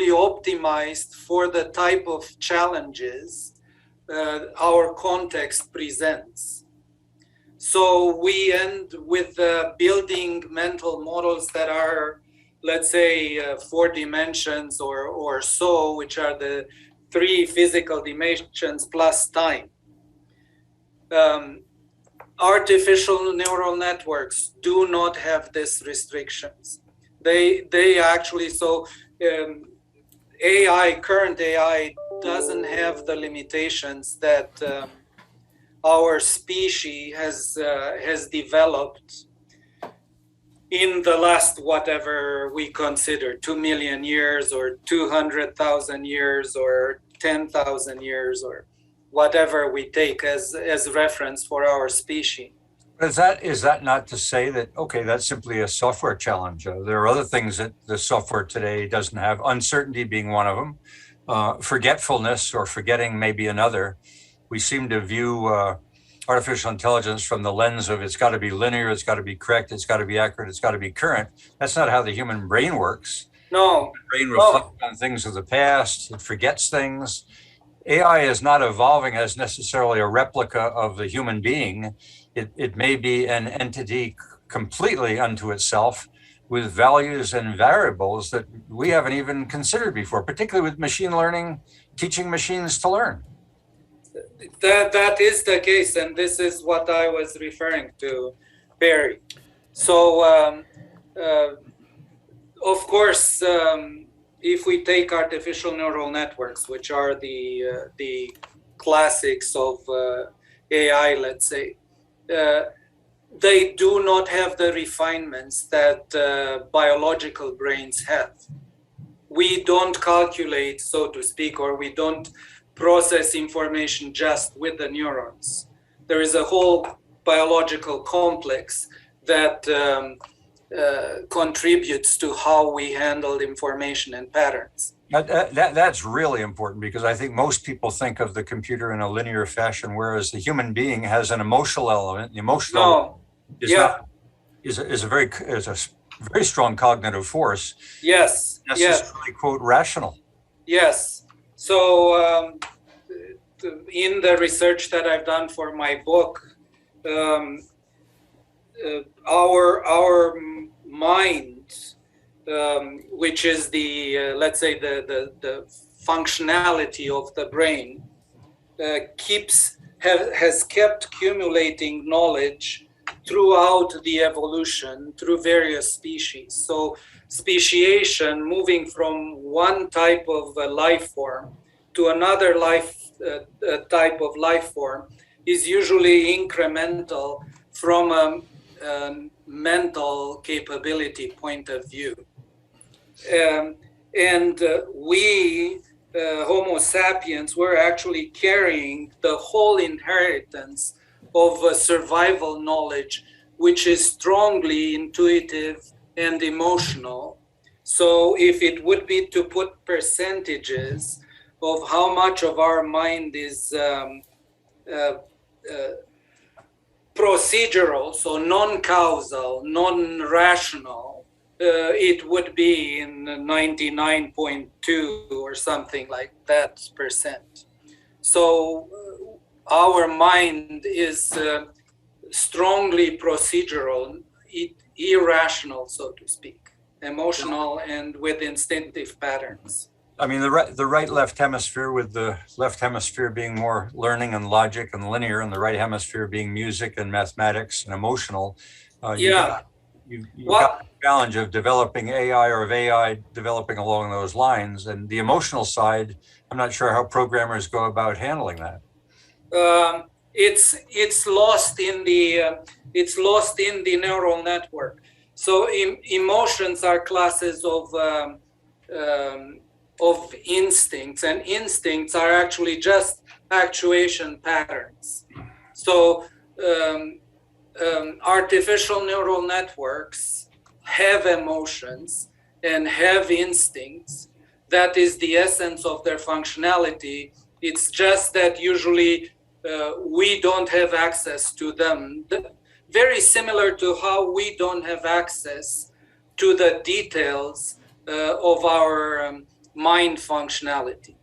optimized for the type of challenges our context presents. So we end with building mental models that are, let's say, 4 dimensions or so, which are the 3 physical dimensions plus time. Artificial neural networks do not have these restrictions. They actually, current AI doesn't have the limitations that our species has developed in the last, whatever we consider, 2 million years or 200,000 years or 10,000 years or whatever we take as reference for our species. Is that not to say that, okay, that's simply a software challenge? There are other things that the software today doesn't have, uncertainty being one of them, forgetfulness or forgetting maybe another. We seem to view artificial intelligence from the lens of it's got to be linear, it's got to be correct, it's got to be accurate, it's got to be current. That's not how the human brain works. No. The brain reflects on things of the past, it forgets things. AI is not evolving as necessarily a replica of the human being. It may be an entity completely unto itself with values and variables that we haven't even considered before, particularly with machine learning, teaching machines to learn. That is the case, and this is what I was referring to, Barry. So, of course, if we take artificial neural networks, which are the classics of AI, let's say, they do not have the refinements that biological brains have. We don't calculate, so to speak, or we don't process information just with the neurons. There is a whole biological complex that contributes to how we handle information and patterns. That's really important, because I think most people think of the computer in a linear fashion, whereas the human being has an emotional element. The emotional element is a very strong cognitive force. Yes. Necessarily, quote, rational. Yes. So in the research that I've done for my book, our mind, which is the let's say the functionality of the brain, has kept accumulating knowledge throughout the evolution through various species. So speciation, moving from one type of life form to another type of life form, is usually incremental from a mental capability point of view. We, Homo sapiens, were actually carrying the whole inheritance of survival knowledge, which is strongly intuitive and emotional. So if it would be to put percentages of how much of our mind is procedural, so non-causal, non-rational, it would be in 99.2 or something like that percent. So our mind is strongly procedural, irrational, so to speak, emotional, and with instinctive patterns. I mean, the right-left hemisphere, with the left hemisphere being more learning and logic and linear, and the right hemisphere being music and mathematics and emotional. You've got the challenge of developing AI, or of AI developing along those lines. And the emotional side, I'm not sure how programmers go about handling that. It's lost in the neural network. So emotions are classes of instincts, and instincts are actually just actuation patterns. So artificial neural networks have emotions and have instincts. That is the essence of their functionality. It's just that usually we don't have access to them. Very similar to how we don't have access to the details of our mind functionality.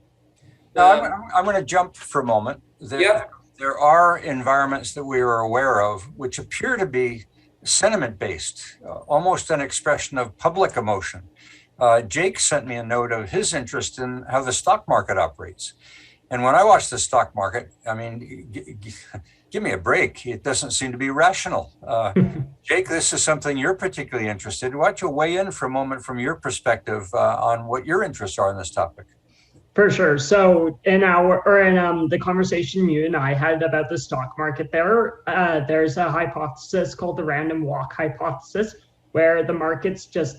Now, I'm going to jump for a moment. Yeah. There are environments that we are aware of which appear to be sentiment-based, almost an expression of public emotion. Jake sent me a note of his interest in how the stock market operates. And when I watch the stock market, I mean, give me a break. It doesn't seem to be rational. Jake, this is something you're particularly interested in. Why don't you weigh in for a moment from your perspective on what your interests are in this topic? For sure. So in the conversation you and I had about the stock market, there's a hypothesis called the random walk hypothesis, where the markets just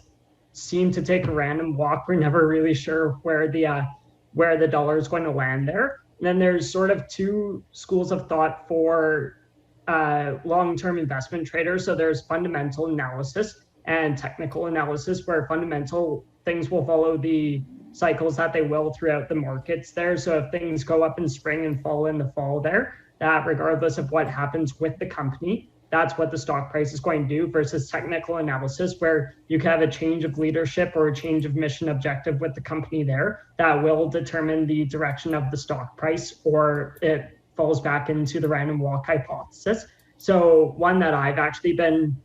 seem to take a random walk. We're never really sure where the dollar is going to land there. And then there's sort of two schools of thought for long-term investment traders. So there's fundamental analysis and technical analysis, where fundamental things will follow the cycles that they will throughout the markets there. So if things go up in spring and fall in the fall there, that regardless of what happens with the company, that's what the stock price is going to do, versus technical analysis, where you can have a change of leadership or a change of mission objective with the company there that will determine the direction of the stock price, or it falls back into the random walk hypothesis. So one that I've actually been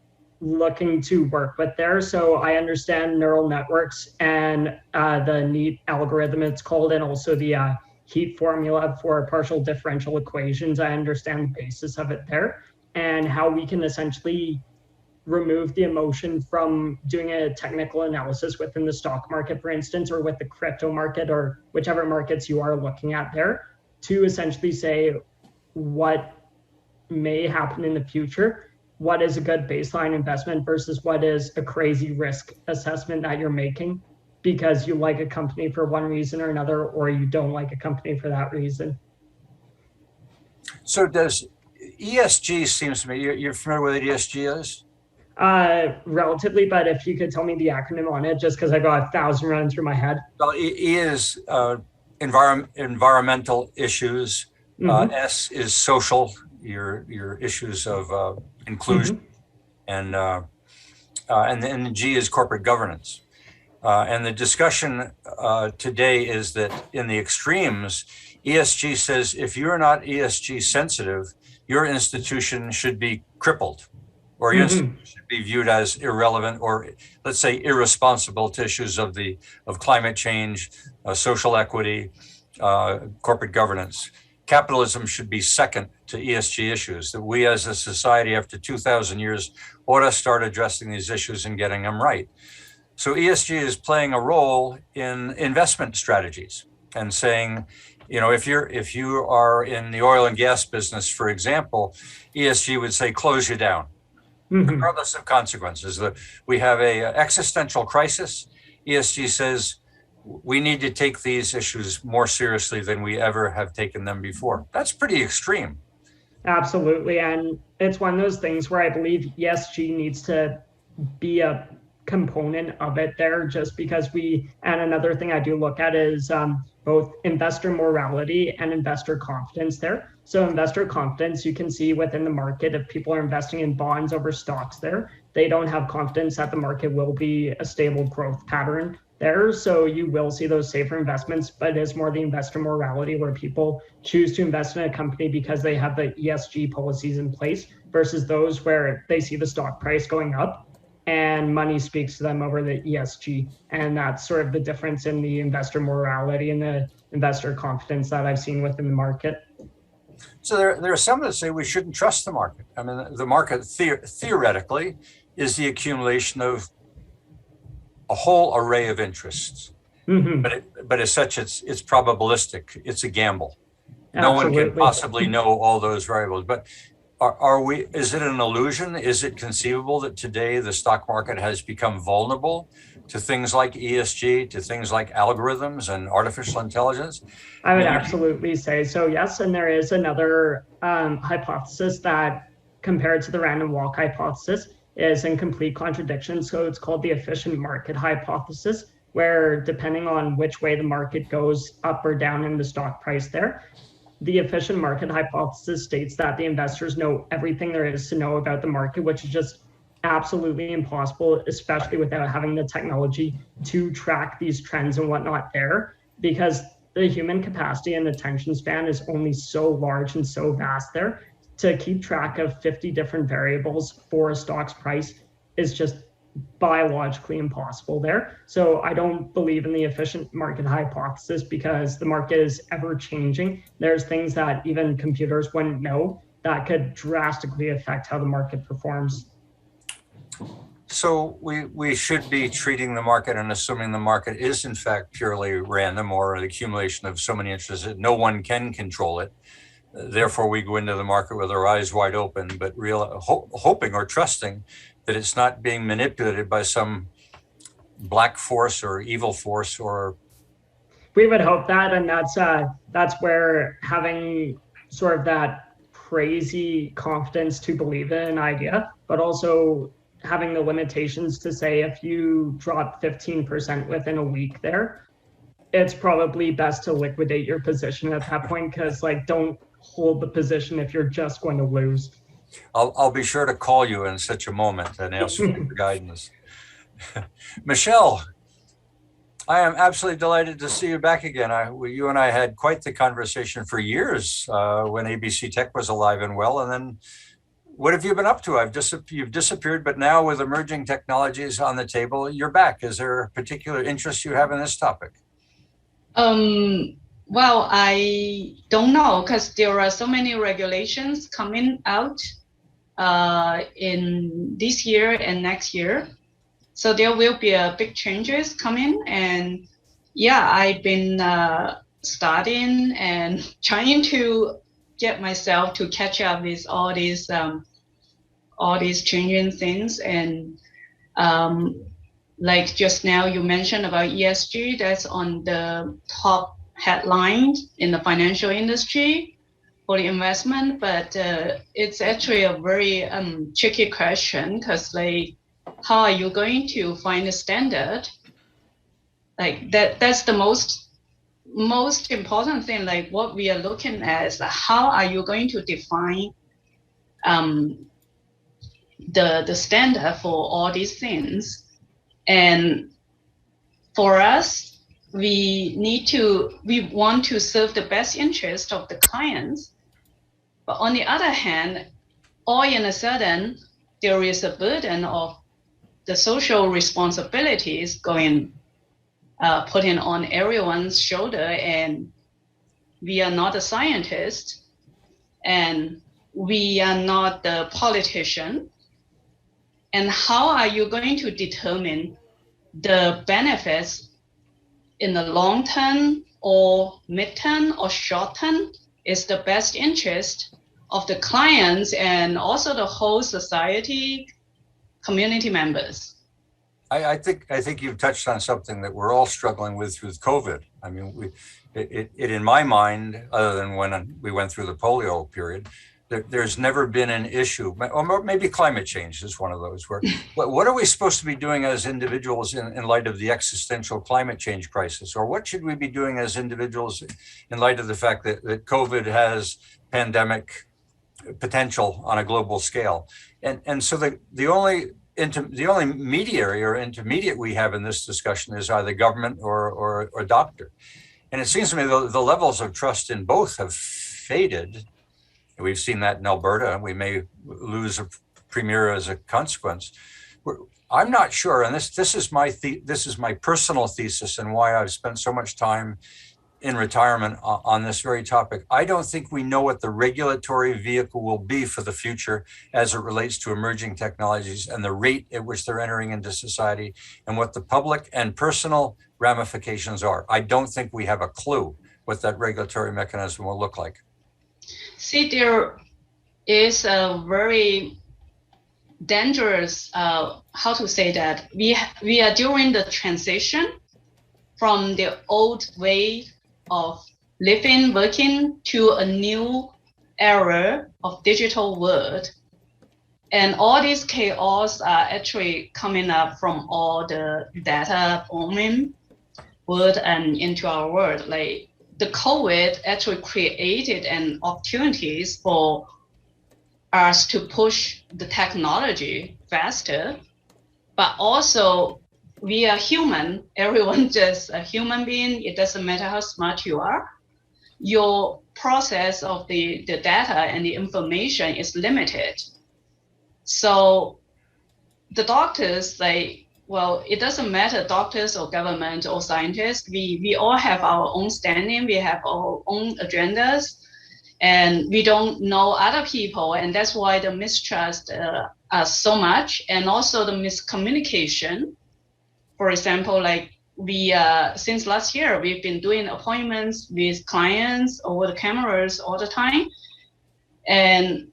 looking to work with there. So I understand neural networks and the NEAT algorithm it's called, and also the heat formula for partial differential equations. I understand the basis of it there, and how we can essentially remove the emotion from doing a technical analysis within the stock market, for instance, or with the crypto market, or whichever markets you are looking at there, to essentially say what may happen in the future, what is a good baseline investment versus what is a crazy risk assessment that you're making because you like a company for one reason or another, or you don't like a company for that reason. So does ESG, seems to me, you're familiar with what ESG is? Relatively, but if you could tell me the acronym on it, just because I got 1,000 running through my head. Well, E is environmental issues. S is social, your issues of inclusion, and then G is corporate governance. And the discussion today is that in the extremes, ESG says if you're not ESG sensitive, your institution should be crippled, or your institution should be viewed as irrelevant, or let's say irresponsible to issues of climate change, social equity, corporate governance. Capitalism should be second to ESG issues, that we as a society after 2,000 years ought to start addressing these issues and getting them right. So ESG is playing a role in investment strategies and saying, you know, if you are in the oil and gas business, for example, ESG would say, close you down, regardless of consequences. We have a existential crisis. ESG says, we need to take these issues more seriously than we ever have taken them before. That's pretty extreme. Absolutely. And it's one of those things where I believe ESG needs to be a component of it there, just because and another thing I do look at is both investor morality and investor confidence there. So investor confidence, you can see within the market, if people are investing in bonds over stocks there, they don't have confidence that the market will be a stable growth pattern there. So you will see those safer investments, but it is more the investor morality where people choose to invest in a company because they have the ESG policies in place, versus those where they see the stock price going up and money speaks to them over the ESG. And that's sort of the difference in the investor morality and the investor confidence that I've seen within the market. So there are some that say we shouldn't trust the market. I mean, the market theoretically is the accumulation of a whole array of interests, but as such, it's probabilistic. It's a gamble. Absolutely. No one can possibly know all those variables. But is it an illusion? Is it conceivable that today the stock market has become vulnerable to things like ESG, to things like algorithms and artificial intelligence? I would absolutely say so, yes. And there is another hypothesis that, compared to the random walk hypothesis, is in complete contradiction. So it's called the efficient market hypothesis, where depending on which way the market goes up or down in the stock price there, the efficient market hypothesis states that the investors know everything there is to know about the market, which is just absolutely impossible, especially without having the technology to track these trends and whatnot there, because the human capacity and attention span is only so large and so vast there. To keep track of 50 different variables for a stock's price is just biologically impossible there. So I don't believe in the efficient market hypothesis because the market is ever changing. There's things that even computers wouldn't know that could drastically affect how the market performs. So we should be treating the market and assuming the market is in fact purely random or an accumulation of so many interests that no one can control it. Therefore, we go into the market with our eyes wide open, but hoping or trusting that it's not being manipulated by some black force or evil force. Or we would hope that, and that's where having sort of that crazy confidence to believe in an idea, but also having the limitations to say if you drop 15% within a week there, it's probably best to liquidate your position at that point, because like don't hold the position if you're just going to lose. I'll be sure to call you in such a moment and ask you for guidance. Michelle, I am absolutely delighted to see you back again. You and I had quite the conversation for years when ABC Tech was alive and well. And then what have you been up to? You've disappeared, but now with emerging technologies on the table, you're back. Is there a particular interest you have in this topic? Well, I don't know, because there are so many regulations coming out in this year and next year. So there will be a big changes coming. And yeah, I've been studying and trying to get myself to catch up with all these changing things. And like just now you mentioned about ESG, that's on the top headline in the financial industry for the investment, but it's actually a very tricky question, because like, how are you going to find a standard? Like that's the most important thing. Like what we are looking at is how are you going to define the standard for all these things? And for us, we want to serve the best interest of the clients. But on the other hand, all in a sudden, there is a burden of the social responsibilities putting on everyone's shoulder, and we are not a scientist, and we are not the politician. And how are you going to determine the benefits in the long term or mid-term or short term is the best interest of the clients and also the whole society, community members? I think you've touched on something that we're all struggling with COVID. I mean, in my mind, other than when we went through the polio period, there's never been an issue, or maybe climate change is one of those, where what are we supposed to be doing as individuals in light of the existential climate change crisis? Or what should we be doing as individuals in light of the fact that COVID has pandemic potential on a global scale? And so the only mediary or intermediate we have in this discussion is either government or doctor. And it seems to me the levels of trust in both have faded. We've seen that in Alberta. We may lose a premier as a consequence. I'm not sure, and this is my personal thesis and why I've spent so much time in retirement on this very topic. I don't think we know what the regulatory vehicle will be for the future as it relates to emerging technologies and the rate at which they're entering into society and what the public and personal ramifications are. I don't think we have a clue what that regulatory mechanism will look like. See, there is a very dangerous, how to say that, we are during the transition from the old way of living, working to a new era of digital world. And all this chaos are actually coming up from all the data booming world and into our world. Like the COVID actually created an opportunities for us to push the technology faster, but also we are human. Everyone just a human being. It doesn't matter how smart you are. Your process of the data and the information is limited. So the doctors, well, it doesn't matter doctors or government or scientists. We all have our own standing. We have our own agendas, and we don't know other people. And that's why the mistrust are so much, and also the miscommunication. For example, like we, since last year, we've been doing appointments with clients over the cameras all the time. And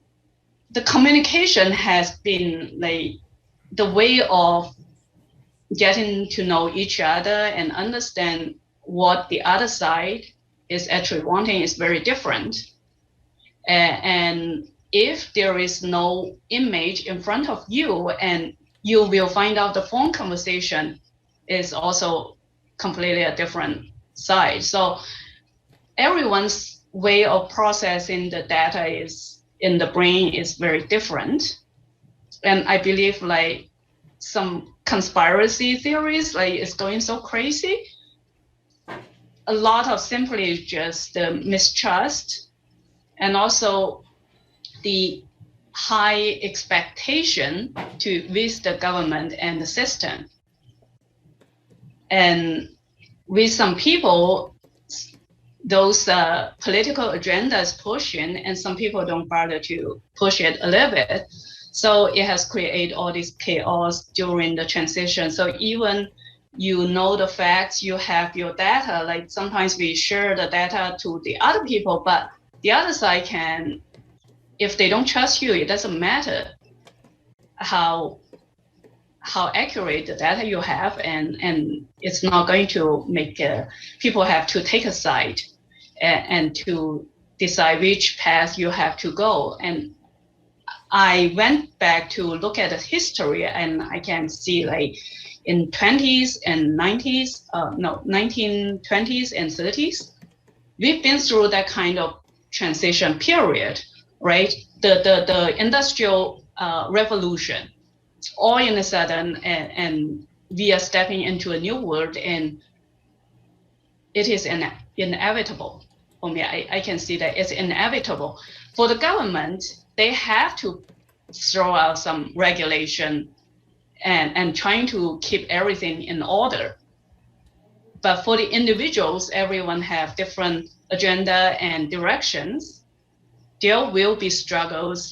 the communication has been like the way of getting to know each other and understand what the other side is actually wanting is very different. And if there is no image in front of you, and you will find out the phone conversation is also completely a different side. So everyone's way of processing the data is in the brain is very different. And I believe like some conspiracy theories, like it's going so crazy. A lot of simply just the mistrust, and also the high expectation with the government and the system. And with some people, those political agendas pushing, and some people don't bother to push it a little bit. So it has created all this chaos during the transition. So even you know the facts, you have your data, like sometimes we share the data to the other people, but the other side can, if they don't trust you, it doesn't matter how accurate the data you have, and it's not going to make people have to take a side and to decide which path you have to go. And I went back to look at the history, and I can see like in 1920s and 30s, we've been through that kind of transition period, right? The industrial revolution, all in a sudden, and we are stepping into a new world, and it is inevitable. For me, I can see that it's inevitable. For the government, they have to throw out some regulation and trying to keep everything in order. But for the individuals, everyone have different agenda and directions. There will be struggles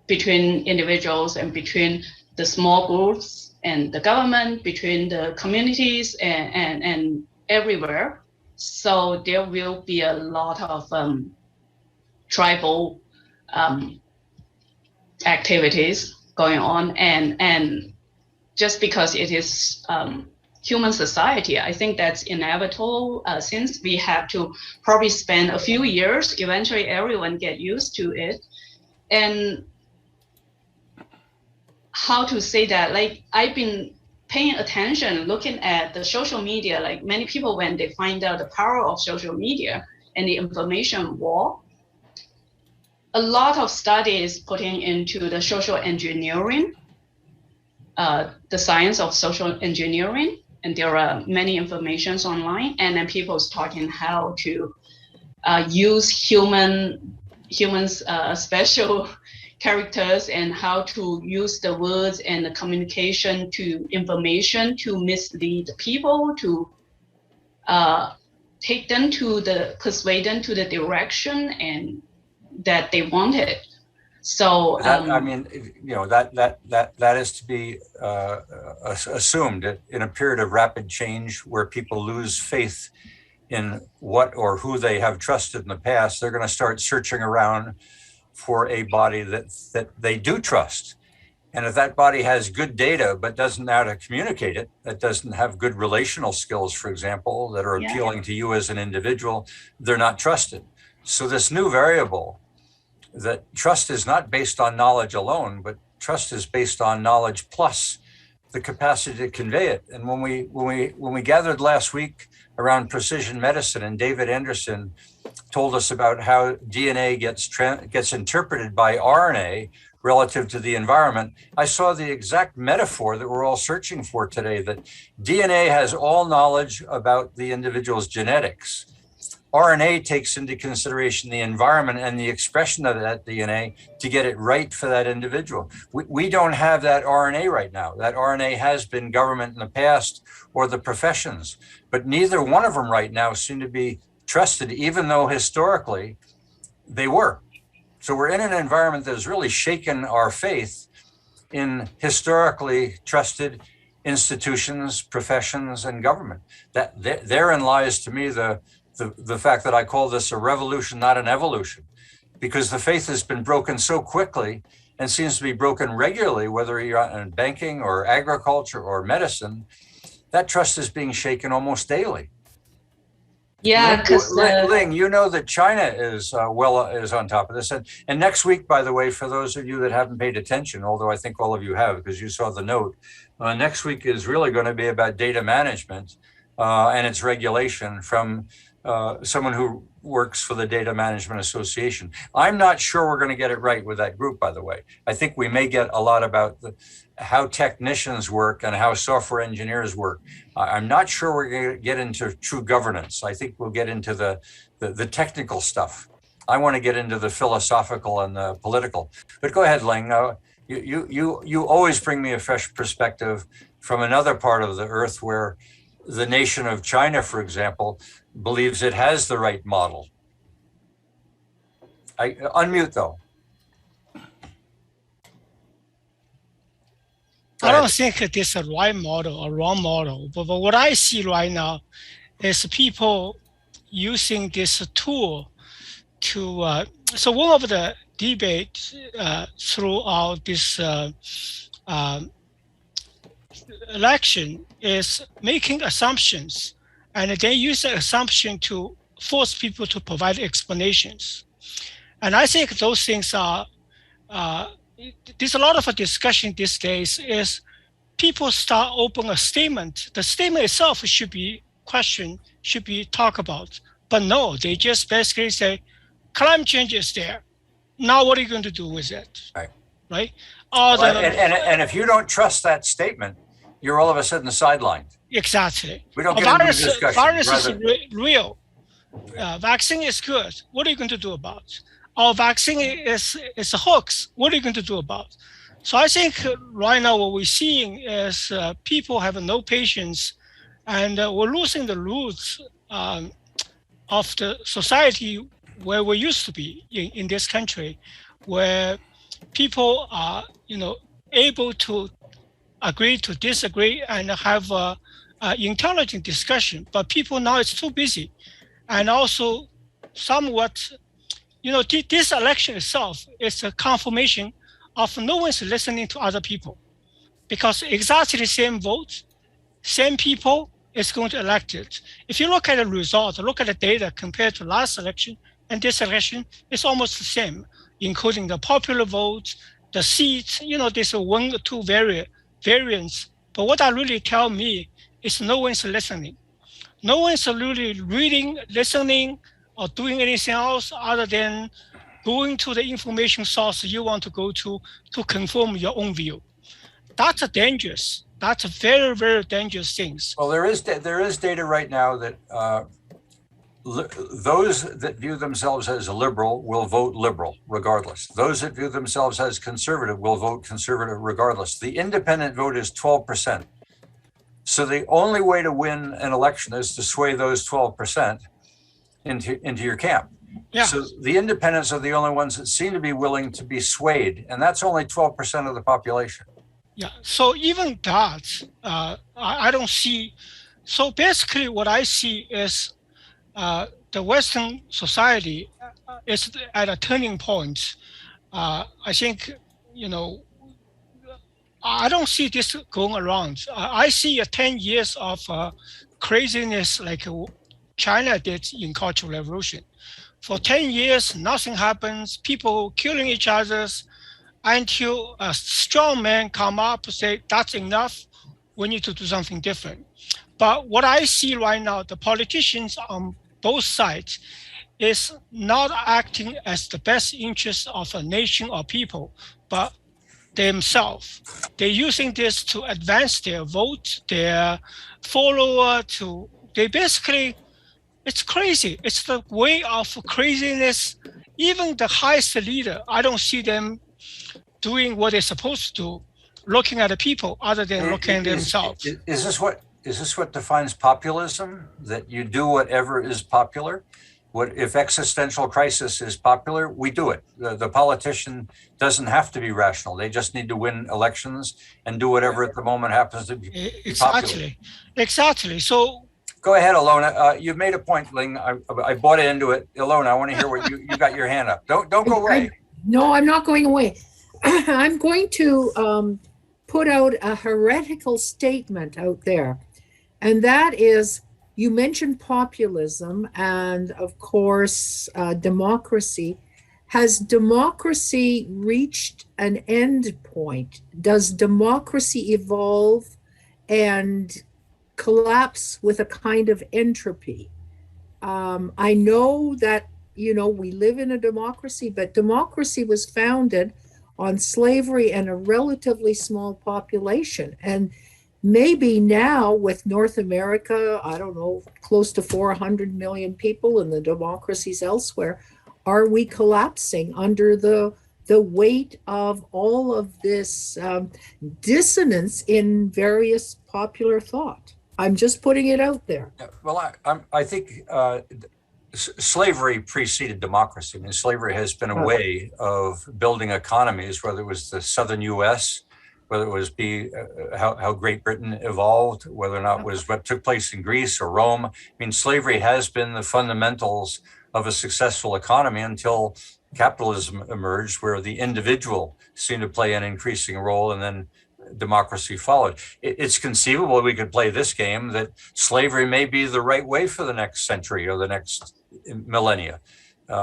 between individuals and between the small groups and the government, between the communities and everywhere. So there will be a lot of tribal activities going on, and just because it is human society, I think that's inevitable, since we have to probably spend a few years, eventually everyone get used to it. And how to say that, like I've been paying attention, looking at the social media, like many people, when they find out the power of social media and the information war, a lot of studies putting into the social engineering, the science of social engineering, and there are many informations online, and then people's talking how to use humans special characters, and how to use the words and the communication to information to mislead people, to persuade them to the direction and that they wanted. So I mean, you know, that is to be assumed that in a period of rapid change where people lose faith in what or who they have trusted in the past, they're going to start searching around for a body that they do trust. And if that body has good data, but doesn't know how to communicate it, that doesn't have good relational skills, for example, that are appealing to you as an individual, they're not trusted. So this new variable, that trust is not based on knowledge alone, but trust is based on knowledge plus the capacity to convey it. And when we gathered last week around precision medicine, and David Anderson told us about how DNA gets interpreted by RNA relative to the environment, I saw the exact metaphor that we're all searching for today, that DNA has all knowledge about the individual's genetics. RNA takes into consideration the environment and the expression of that DNA to get it right for that individual. We don't have that RNA right now. That RNA has been government in the past or the professions, but neither one of them right now seem to be trusted, even though historically they were. So we're in an environment that has really shaken our faith in historically trusted institutions, professions, and government. That therein lies, to me, the fact that I call this a revolution, not an evolution, because the faith has been broken so quickly and seems to be broken regularly, whether you're in banking or agriculture or medicine. That trust is being shaken almost daily. Yeah, because Ling, you know that China is is on top of this, and next week, by the way, for those of you that haven't paid attention, although I think all of you have because you saw the note, next week is really going to be about data management and its regulation from someone who works for the Data Management Association. I'm not sure we're going to get it right with that group, by the way. I think we may get a lot about how technicians work and how software engineers work. I'm not sure we're going to get into true governance. I think we'll get into the technical stuff. I want to get into the philosophical and the political. But go ahead, Ling. You always bring me a fresh perspective from another part of the earth where the nation of China, for example, believes it has the right model. Unmute though. I don't think this is a right model or wrong model, but what I see right now is people using this tool to, so one of the debates throughout this election is making assumptions, and they use the assumption to force people to provide explanations. And I think those things are, there's a lot of a discussion these days is people start open a statement. The statement itself should be questioned, should be talked about. But no, they just basically say, climate change is there. Now what are you going to do with it? Right? And if you don't trust that statement, you're all of a sudden sidelined. Exactly. We don't get into the discussion. Virus is real. Vaccine is good. What are you going to do about it? Our vaccine is a hoax. What are you going to do about it? So I think right now what we're seeing is people have no patience, and we're losing the roots of the society where we used to be in this country, where people are, able to agree to disagree and have intelligent discussion. But people now it's too busy, and also somewhat, this election itself is a confirmation of no one's listening to other people, because exactly the same votes, same people is going to elect it. If you look at the result, look at the data compared to last election and this election, it's almost the same, including the popular vote, the seats, there's a 1 or 2 variants. But what that really tell me is no one's listening. No one's really reading, listening, or doing anything else other than going to the information source you want to go to confirm your own view. That's dangerous. That's a very, very dangerous thing. Well, there is data right now that those that view themselves as a liberal will vote liberal regardless. Those that view themselves as conservative will vote conservative regardless. The independent vote is 12%. So the only way to win an election is to sway those 12% into your camp. Yeah. So the independents are the only ones that seem to be willing to be swayed, and that's only 12% of the population. Yeah, so even that, I don't see. So basically what I see is the Western society is at a turning point. I think, I don't see this going around. I see 10 years of craziness like China did in Cultural Revolution. For 10 years, nothing happens, people killing each other until a strong man come up and say, that's enough, we need to do something different. But what I see right now, the politicians on both sides is not acting as the best interest of a nation or people, but themselves. They're using this to advance their vote, their follower. It's crazy. It's the way of craziness. Even the highest leader, I don't see them doing what they're supposed to do, looking at the people other than looking at themselves. Is this what defines populism? That you do whatever is popular? What if existential crisis is popular? We do it. The politician doesn't have to be rational. They just need to win elections and do whatever at the moment happens to be popular. Exactly. So go ahead, Ilona. You made a point, Ling. I bought into it. Ilona, I want to hear what you got your hand up. Don't go away. No, I'm not going away. I'm going to put out a heretical statement out there. And that is, you mentioned populism and, of course, democracy. Has democracy reached an end point? Does democracy evolve and collapse with a kind of entropy? I know that, we live in a democracy, but democracy was founded on slavery and a relatively small population. And maybe now with North America, I don't know, close to 400 million people and the democracies elsewhere, are we collapsing under the weight of all of this dissonance in various popular thought? I'm just putting it out there. Well, I think slavery preceded democracy. I mean, slavery has been a way of building economies, whether it was the southern U.S., whether it was how Great Britain evolved, whether or not it was what took place in Greece or Rome. I mean, slavery has been the fundamentals of a successful economy until capitalism emerged, where the individual seemed to play an increasing role, and then democracy followed. It's conceivable we could play this game, that slavery may be the right way for the next century or the next millennia.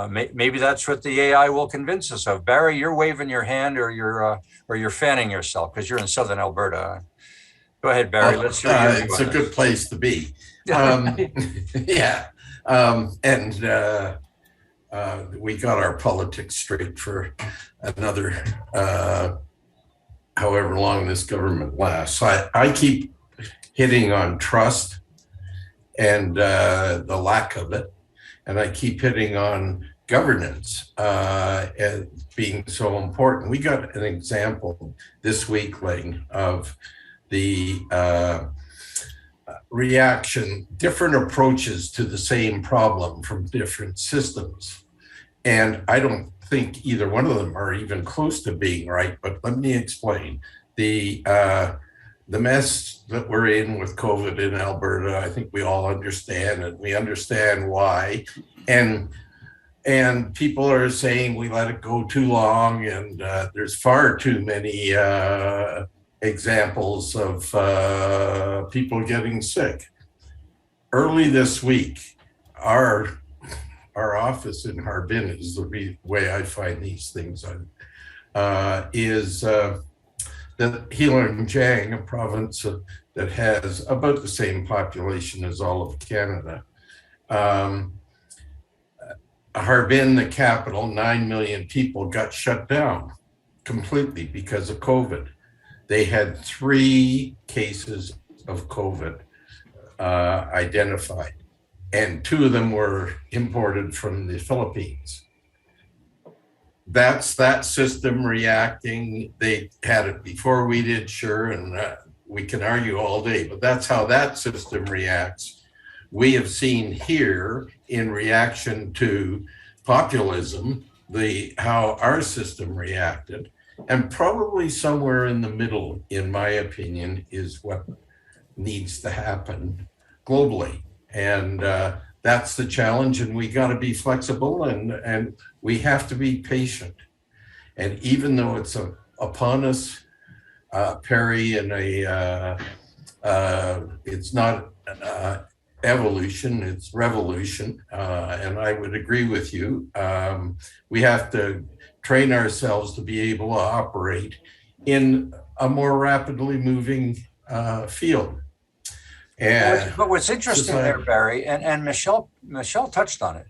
Maybe that's what the AI will convince us of. Barry, you're waving your hand, or you're fanning yourself because you're in southern Alberta. Go ahead, Barry. Let's hear your It's a good place to be. Yeah. And we got our politics straight for another however long this government lasts. I keep hitting on trust and the lack of it. And I keep hitting on governance as being so important. We got an example this week, Ling, of the reaction, different approaches to the same problem from different systems. And I don't think either one of them are even close to being right, but let me explain. The mess that we're in with COVID in Alberta, I think we all understand, and we understand why. And people are saying we let it go too long, and there's far too many examples of people getting sick. Early this week, our office in Harbin is the way I find these things is that Heilongjiang, a province that has about the same population as all of Canada. Harbin, the capital, 9 million people got shut down completely because of COVID. They had 3 cases of COVID identified, and 2 of them were imported from the Philippines. That's that system reacting. They had it before we did, sure, and we can argue all day, but that's how that system reacts. We have seen here in reaction to populism, how our system reacted, and probably somewhere in the middle, in my opinion, is what needs to happen globally. And that's the challenge, and we got to be flexible, and we have to be patient. And even though it's upon us, Perry, and it's not evolution, it's revolution. And I would agree with you. We have to train ourselves to be able to operate in a more rapidly moving field. But what's interesting there, Barry, and Michelle touched on it.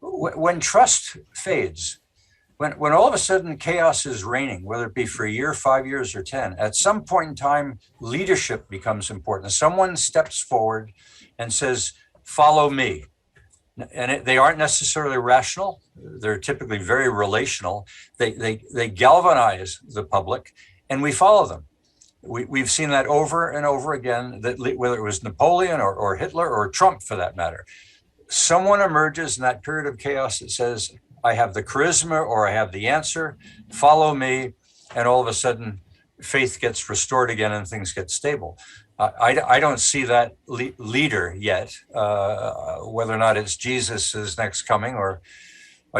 When trust fades, when all of a sudden chaos is reigning, whether it be for a year, 5 years, or 10, at some point in time, leadership becomes important. Someone steps forward and says, follow me. And they aren't necessarily rational. They're typically very relational. They galvanize the public, and we follow them. We've seen that over and over again, that whether it was Napoleon or Hitler or Trump for that matter, someone emerges in that period of chaos that says, I have the charisma or I have the answer, follow me, and all of a sudden faith gets restored again and things get stable. I don't see that leader yet, whether or not it's Jesus' next coming, or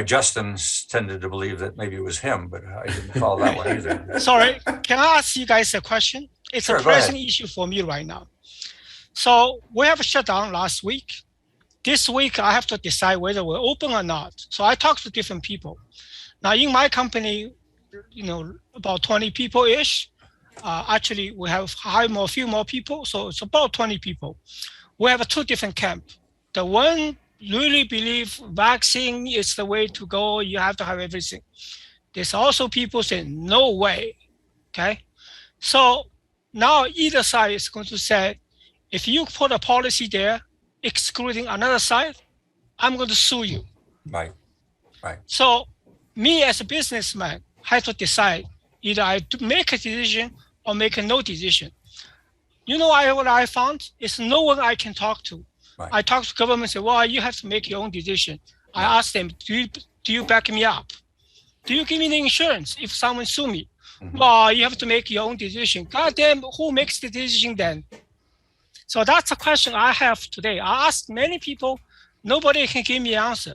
Justin's tended to believe that maybe it was him, but I didn't follow that one either. Sorry, can I ask you guys a question? It's Sure, a pressing issue for me right now. So we have a shutdown last week. This week, I have to decide whether we're open or not. So I talked to different people. Now, in my company, about 20 people-ish. Actually, we have hired a few more people, so it's about 20 people. We have two different camps. The one really believe vaccine is the way to go. You have to have everything. There's also people saying, no way, okay? So now either side is going to say, if you put a policy there excluding another side, I'm going to sue you. Right. So me as a businessman have to decide either I make a decision or make a no decision. What I found is no one I can talk to. Right. I talk to government and say, well, you have to make your own decision. I ask them, do you back me up? Do you give me the insurance if someone sue me? Mm-hmm. Well, you have to make your own decision. God damn, who makes the decision then? So that's a question I have today. I asked many people, nobody can give me an answer.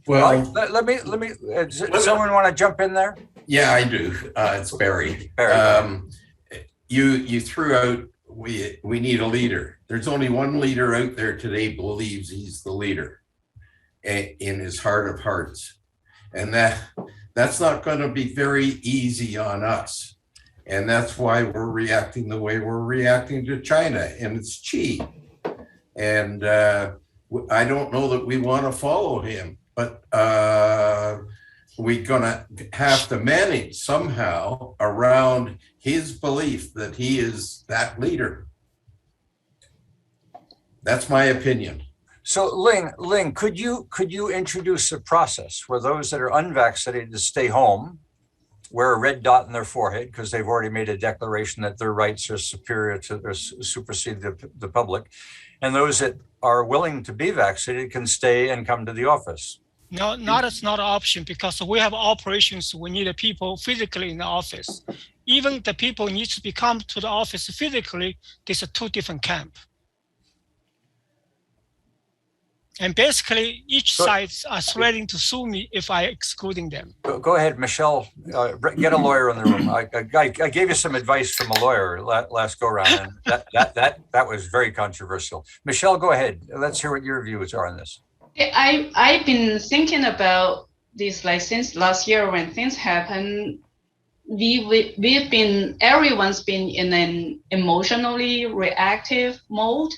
Well, let me. Does someone want to jump in there? Yeah, I do. It's Barry. You threw out we need a leader. There's only one leader out there today believes he's the leader in his heart of hearts, and that's not going to be very easy on us, and that's why we're reacting the way we're reacting to China, and it's Xi, and I don't know that we want to follow him. But we're going to have to manage somehow around his belief that he is that leader. That's my opinion. So Ling, could you introduce a process where those that are unvaccinated to stay home, wear a red dot in their forehead because they've already made a declaration that their rights are superior to or supersede the public, and those that are willing to be vaccinated can stay and come to the office? No, it's not an option because we have operations. We need the people physically in the office. Even the people need to be come to the office physically. There's two different camps. And basically, each side are threatening to sue me if I excluding them. Go ahead, Michelle. Get a lawyer in the room. I gave you some advice from a lawyer last go round, and that was very controversial. Michelle, go ahead. Let's hear what your views are on this. I've been thinking about this since last year when things happen. Everyone's been in an emotionally reactive mode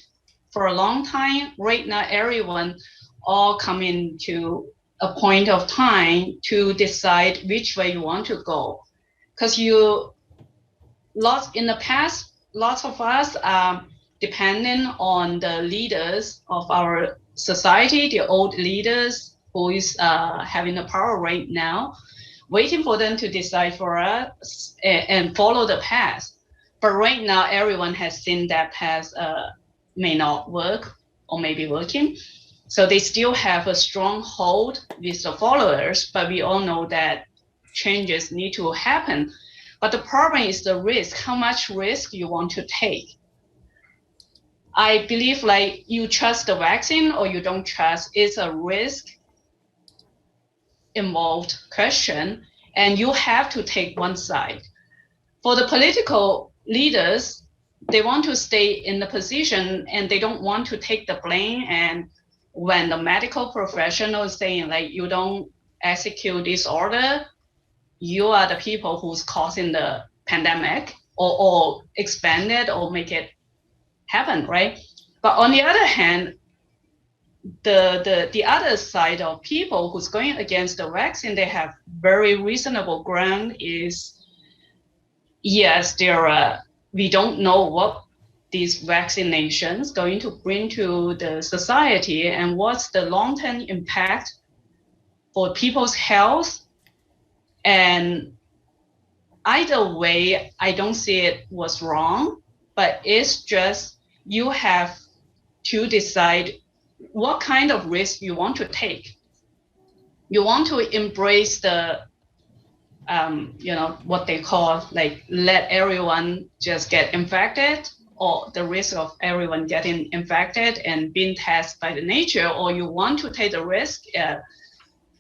for a long time. Right now, everyone all coming to a point of time to decide which way you want to go. Because in the past, lots of us are dependent on the leaders of our society, the old leaders who is having the power right now, waiting for them to decide for us and follow the path. But right now, everyone has seen that path may not work or may be working. So they still have a strong hold with the followers, but we all know that changes need to happen. But the problem is the risk, how much risk you want to take. I believe you trust the vaccine or you don't trust, it's a risk involved question, and you have to take one side. For the political leaders, they want to stay in the position and they don't want to take the blame. And when the medical professional is saying you don't execute this order, you are the people who's causing the pandemic or expand it or make it happen, right? But on the other hand, the other side of people who's going against the vaccine, they have very reasonable ground is, yes, we don't know what these vaccinations going to bring to the society and what's the long-term impact for people's health. And either way, I don't see it was wrong, but it's just you have to decide what kind of risk you want to take. You want to embrace the, what they call like let everyone just get infected, or the risk of everyone getting infected and being tested by the nature, or you want to take the risk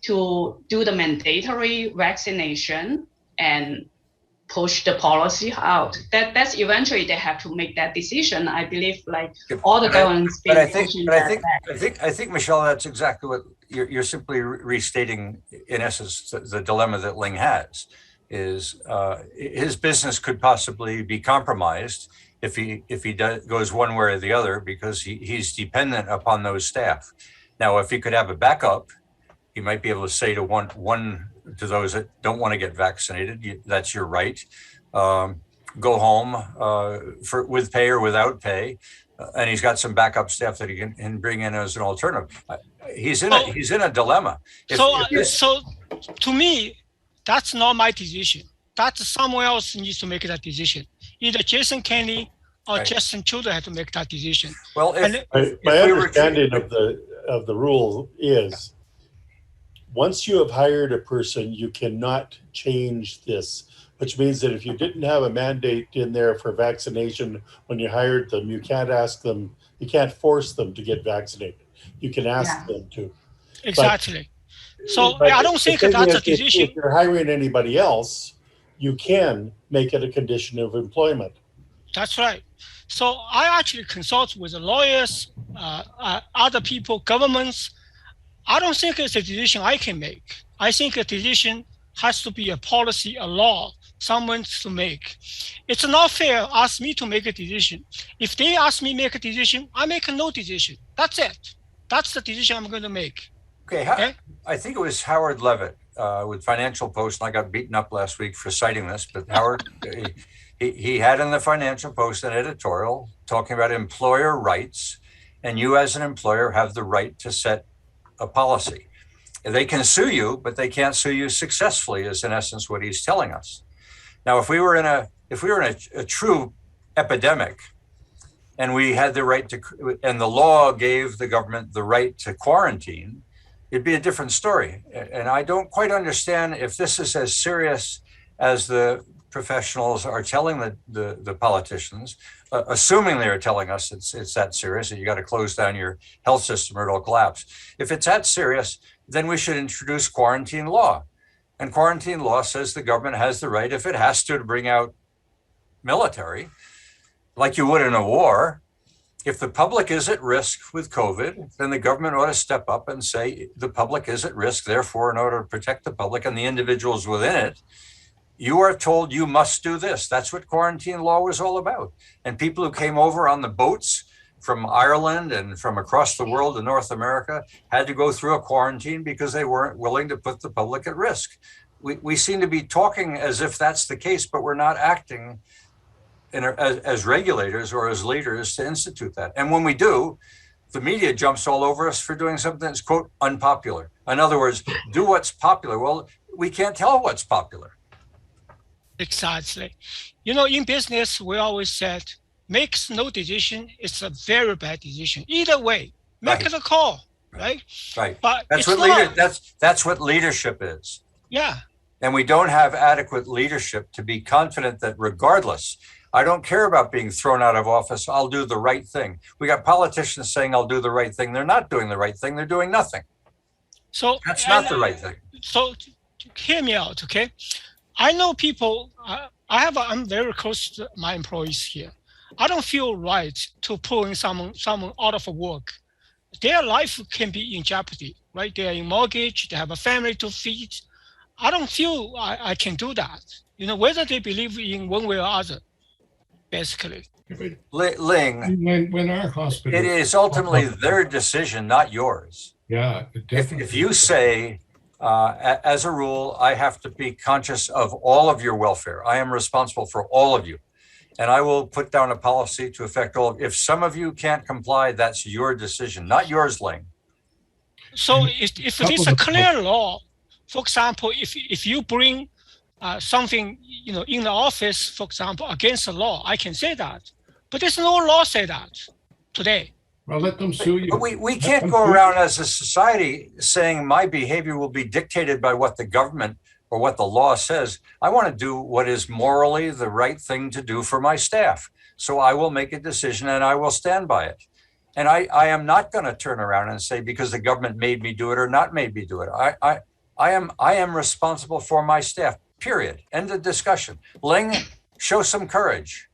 to do the mandatory vaccination and push the policy out. That's eventually they have to make that decision. I believe like all the governments. I think, Michelle, that's exactly what you're simply restating in essence the dilemma that Ling has. Is his business could possibly be compromised if he goes one way or the other because he's dependent upon those staff. Now, if he could have a backup, he might be able to say to one to those that don't want to get vaccinated, that's your right. Go home with pay or without pay, and he's got some backup staff that he can bring in as an alternative. He's in a dilemma. So to me, that's not my decision. That's someone else needs to make that decision. Either Jason Kenney or Justin Trudeau have to make that decision. Well, my understanding of the rule is, once you have hired a person, you cannot change this, which means that if you didn't have a mandate in there for vaccination when you hired them, you can't force them to get vaccinated. You can ask them to. Exactly. But I don't think that's a decision. If you're hiring anybody else, you can make it a condition of employment. That's right. So I actually consult with the lawyers, other people, governments. I don't think it's a decision I can make. I think a decision has to be a policy, a law, someone to make. It's not fair ask me to make a decision. If they ask me to make a decision, I make no decision. That's it. That's the decision I'm going to make. Okay. I think it was Howard Levitt with Financial Post, and I got beaten up last week for citing this, but Howard, he had in the Financial Post an editorial talking about employer rights, and you as an employer have the right to set a policy. They can sue you, but they can't sue you successfully, is in essence what he's telling us. Now, if we were in a true epidemic, and we had the right to, and the law gave the government the right to quarantine, it'd be a different story. And I don't quite understand if this is as serious as the professionals are telling the politicians, assuming they're telling us it's that serious that you got to close down your health system or it'll collapse. If it's that serious, then we should introduce quarantine law. And quarantine law says the government has the right, if it has to bring out military, like you would in a war. If the public is at risk with COVID, then the government ought to step up and say the public is at risk. Therefore, in order to protect the public and the individuals within it, you are told you must do this. That's what quarantine law was all about. And people who came over on the boats from Ireland and from across the world to North America had to go through a quarantine because they weren't willing to put the public at risk. We seem to be talking as if that's the case, but we're not acting as regulators or as leaders to institute that. And when we do, the media jumps all over us for doing something that's, quote, unpopular. In other words, do what's popular. Well, we can't tell what's popular. Exactly. In business, we always said, makes no decision, it's a very bad decision. Either way, make it a call, right? Right. But that's what leadership is. Yeah. And we don't have adequate leadership to be confident that regardless, I don't care about being thrown out of office, I'll do the right thing. We got politicians saying I'll do the right thing. They're not doing the right thing. They're doing nothing. So that's not the right thing. So hear me out, okay? I know people, I'm very close to my employees here. I don't feel right to pulling someone out of work. Their life can be in jeopardy, right? They're in mortgage, they have a family to feed. I don't feel I can do that, whether they believe in one way or other. basically. Ling, when our hospital, it is ultimately their decision, not yours. Yeah, If you say, as a rule, I have to be conscious of all of your welfare. I am responsible for all of you. And I will put down a policy to affect all. If some of you can't comply, that's your decision, not yours, Ling. So if it is a clear law, for example, if you bring something, in the office, for example, against the law, I can say that. But there's no law say that today. Well, let them sue you. But we can't go around as a society saying my behavior will be dictated by what the government or what the law says. I want to do what is morally the right thing to do for my staff. So I will make a decision and I will stand by it. And I am not going to turn around and say, because the government made me do it or not made me do it. I am responsible for my staff, period. End of discussion. Ling, show some courage.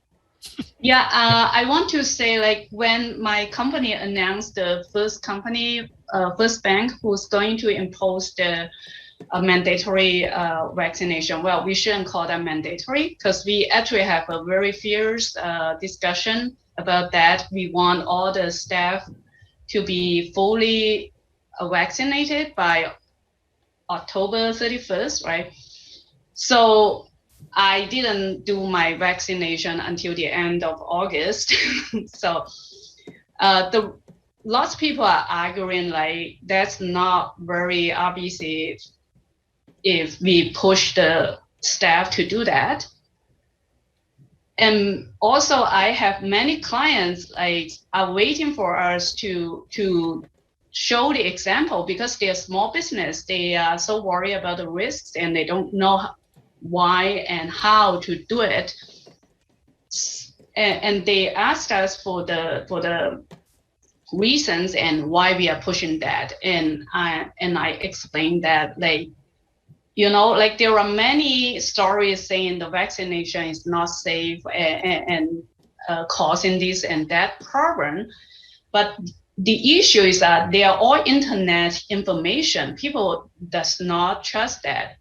Yeah, I want to say, like, when my company announced the first bank who's going to impose the mandatory vaccination. Well, we shouldn't call that mandatory because we actually have a very fierce discussion about that. We want all the staff to be fully vaccinated by October 31st, right? So I didn't do my vaccination until the end of August. So lots of people are arguing like that's not very obvious if we push the staff to do that. And also I have many clients like are waiting for us to show the example because they're small business. They are so worried about the risks and they don't know why and how to do it. And they asked us for the reasons and why we are pushing that. And I explained that, like, like there are many stories saying the vaccination is not safe and causing this and that problem. But the issue is that they are all internet information. People does not trust that.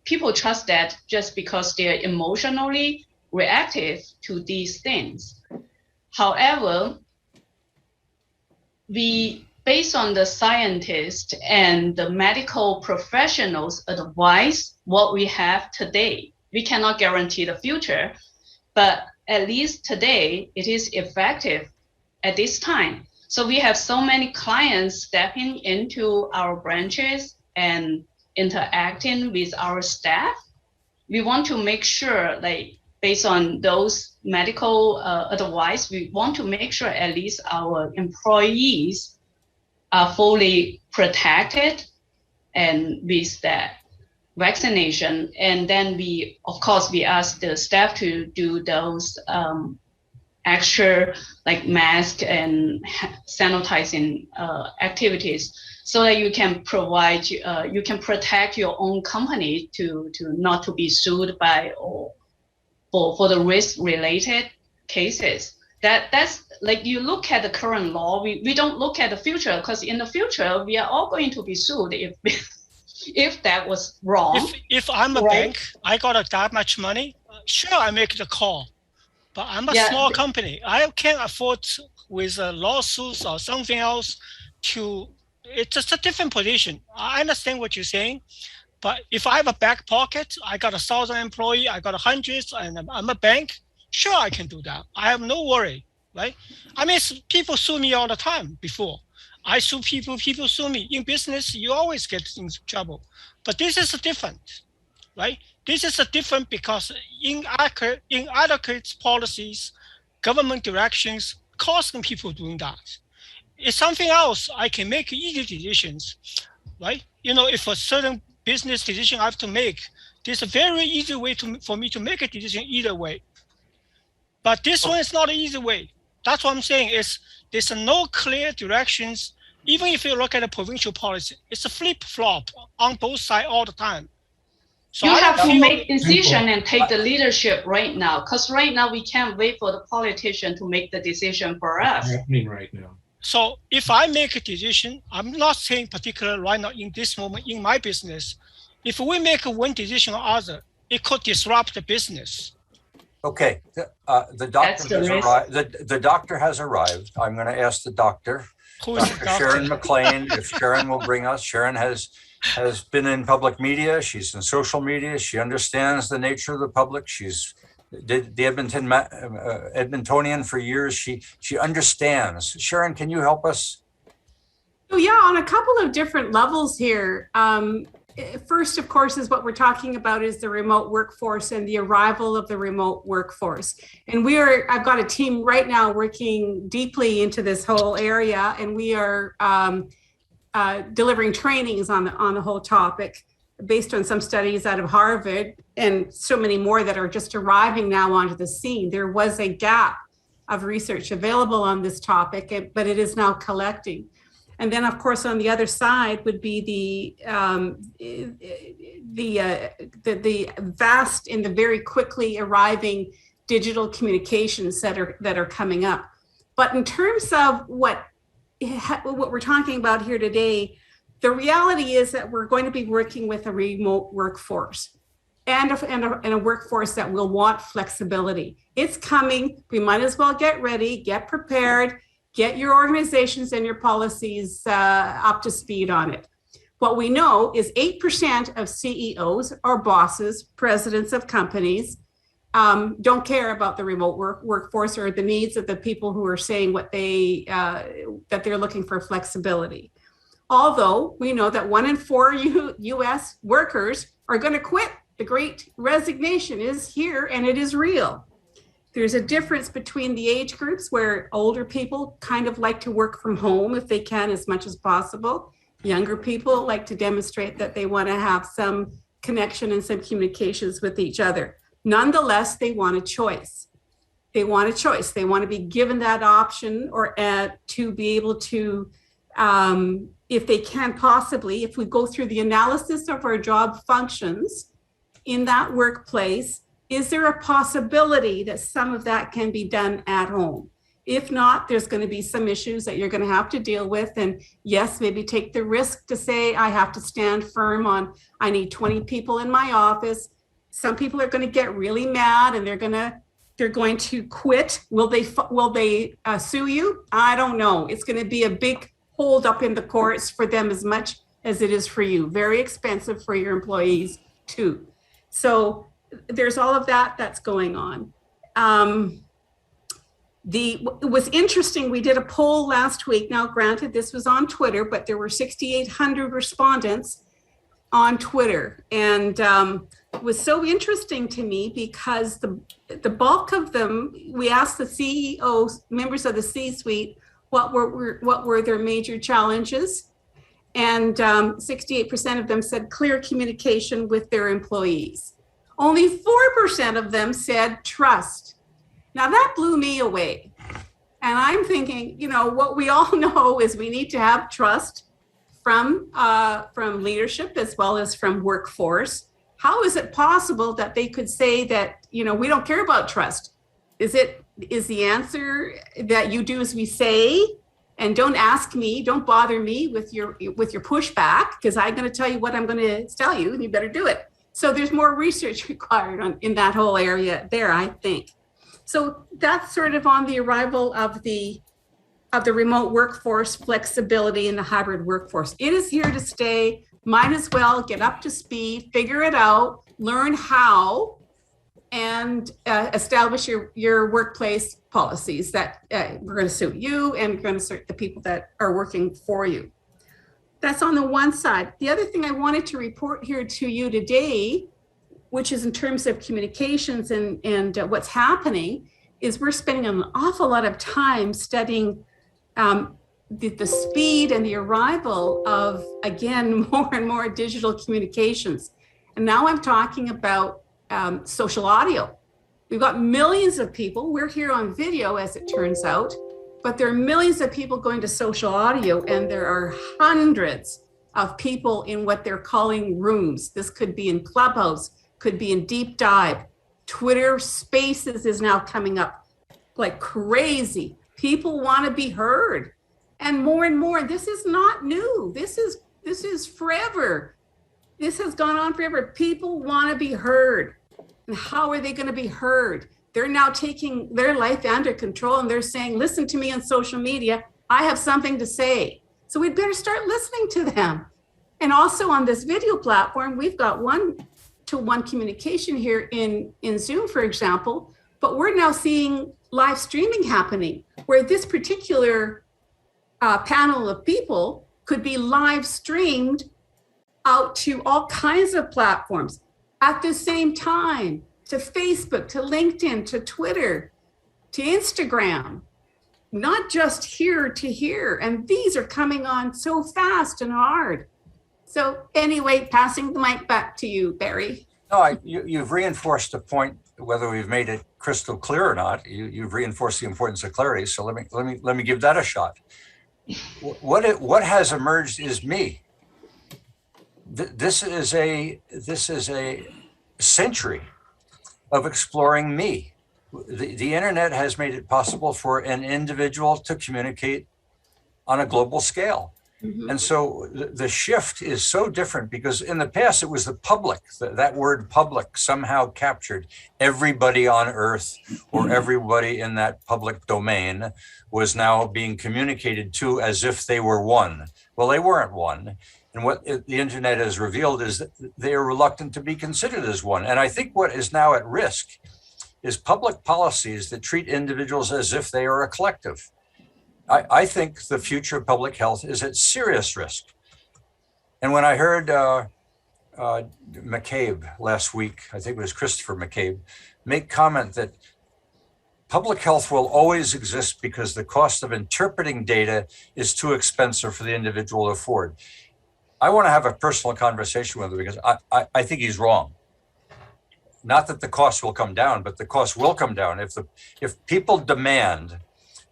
People trust that just because they're emotionally reactive to these things. However, based on the scientists and the medical professionals' advice, what we have today, we cannot guarantee the future, but at least today it is effective at this time. So we have so many clients stepping into our branches and interacting with our staff. We want to make sure, like, based on those medical advice, we want to make sure at least our employees are fully protected and with that vaccination. And then we ask the staff to do those extra like mask and sanitizing activities so that you can provide, you can protect your own company to not to be sued by or for the risk related cases. That's like, you look at the current law, we don't look at the future, because in the future we are all going to be sued if that was wrong. If I'm a bank, I got that much money, sure, I make the call. But I'm a small company. I can't afford with lawsuits or something else it's just a different position. I understand what you're saying. But if I have a back pocket, I got 1,000 employees, I got hundreds, and I'm a bank, sure, I can do that. I have no worry, right? I mean, people sue me all the time before. I sue people, people sue me. In business, you always get into trouble. But this is different, right? This is different because inadequate policies, government directions, causing people doing that. It's something else. I can make easy decisions, right? If a certain business decision I have to make, there's a very easy way for me to make a decision either way. But this one is not an easy way. That's what I'm saying. There's no clear directions. Even if you look at a provincial policy, it's a flip-flop on both sides all the time. So you have to make decision and take the leadership right now, because right now we can't wait for the politician to make the decision for us. It's happening right now. So if I make a decision, I'm not saying particular right now in this moment in my business. If we make one decision or other, it could disrupt the business. Okay, the doctor the has risk. arrived. The doctor has arrived. I'm going to ask the doctor, Who is the Dr. doctor? Sharon McLean, if Sharon will bring us. Sharon has been in public media. She's in social media. She understands the nature of the public. She's did the Edmontonian for years. She understands. Sharon, can you help us? So yeah, on a couple of different levels here. First, of course, is what we're talking about is the remote workforce and the arrival of the remote workforce. And I've got a team right now working deeply into this whole area, and we are delivering trainings on the whole topic based on some studies out of Harvard and so many more that are just arriving now onto the scene. There was a gap of research available on this topic, but it is now collecting. And then, of course, on the other side would be the vast and the very quickly arriving digital communications that are coming up. But in terms of what we're talking about here today, the reality is that we're going to be working with a remote workforce and a workforce that will want flexibility. It's coming. We might as well get ready, get prepared, get your organizations and your policies up to speed on it. What we know is 8% of CEOs or bosses, presidents of companies, don't care about the remote workforce or the needs of the people who are saying what that they're looking for flexibility. Although we know that 1 in 4 US workers are going to quit. The great resignation is here and it is real. There's a difference between the age groups where older people kind of like to work from home if they can as much as possible. Younger people like to demonstrate that they want to have some connection and some communications with each other. Nonetheless, they want a choice. They want a choice. They want to be given that option or to be able to, if they can possibly, if we go through the analysis of our job functions in that workplace, is there a possibility that some of that can be done at home? If not, there's going to be some issues that you're going to have to deal with. And yes, maybe take the risk to say, I have to stand firm on, I need 20 people in my office. Some people are going to get really mad and they're going to quit. Will they sue you? I don't know. It's going to be a big hold up in the courts for them as much as it is for you. Very expensive for your employees too. So there's all of that's going on. It was interesting, we did a poll last week. Now, granted, this was on Twitter, but there were 6,800 respondents on Twitter. And it was so interesting to me because the bulk of them, we asked the CEOs, members of the C-suite, what were their major challenges? And 68% of them said clear communication with their employees. Only 4% of them said trust. Now that blew me away. And I'm thinking, what we all know is we need to have trust from leadership as well as from workforce. How is it possible that they could say that, we don't care about trust? Is the answer that you do as we say and don't ask me, don't bother me with your pushback, because I'm going to tell you what I'm going to tell you and you better do it. So there's more research required in that whole area there, I think. So that's sort of on the arrival of the remote workforce, flexibility in the hybrid workforce. It is here to stay. Might as well get up to speed, figure it out, learn how, and establish your workplace policies that we're going to suit you and we're going to suit the people that are working for you. That's on the one side. The other thing I wanted to report here to you today, which is in terms of communications and what's happening, is we're spending an awful lot of time studying the speed and the arrival of, again, more and more digital communications. And now I'm talking about social audio. We've got millions of people. We're here on video, as it turns out, but there are millions of people going to social audio, and there are hundreds of people in what they're calling rooms. This could be in Clubhouse, could be in Deep Dive. Twitter Spaces is now coming up like crazy. People want to be heard. And more, this is not new. This is forever. This has gone on forever. People want to be heard. And how are they going to be heard? they're now taking their life under control and they're saying, listen to me on social media. I have something to say. So we'd better start listening to them. And also on this video platform, we've got one-to-one communication here in Zoom, for example, but we're now seeing live streaming happening where this particular panel of people could be live streamed out to all kinds of platforms at the same time, to Facebook, to LinkedIn, to Twitter, to Instagram, not just here to here. And these are coming on so fast and hard. So anyway, passing the mic back to you, Barry. No, you've reinforced a point, whether we've made it crystal clear or not. You've reinforced the importance of clarity. So let me give that a shot. What has emerged is me. This is a century of exploring me. The internet has made it possible for an individual to communicate on a global scale. Mm-hmm. And so the shift is so different because in the past it was the public, that word public somehow captured everybody on earth, or everybody in that public domain was now being communicated to as if they were one. Well, they weren't one. And what the internet has revealed is that they are reluctant to be considered as one. And I think what is now at risk is public policies that treat individuals as if they are a collective. I think the future of public health is at serious risk. And when I heard McCabe last week, I think it was Christopher McCabe, make comment that public health will always exist because the cost of interpreting data is too expensive for the individual to afford. I want to have a personal conversation with him because I think he's wrong. Not that the cost will come down, but the cost will come down if people demand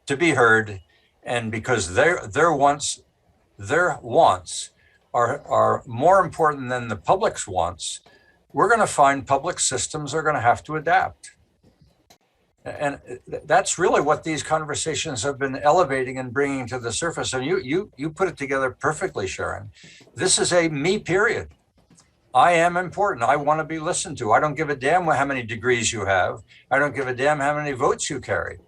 to be heard, and because their wants are more important than the public's wants, we're going to find public systems are going to have to adapt. And that's really what these conversations have been elevating and bringing to the surface. And you put it together perfectly, Sharon. This is a me period. I am important. I want to be listened to. I don't give a damn how many degrees you have. I don't give a damn how many votes you carry.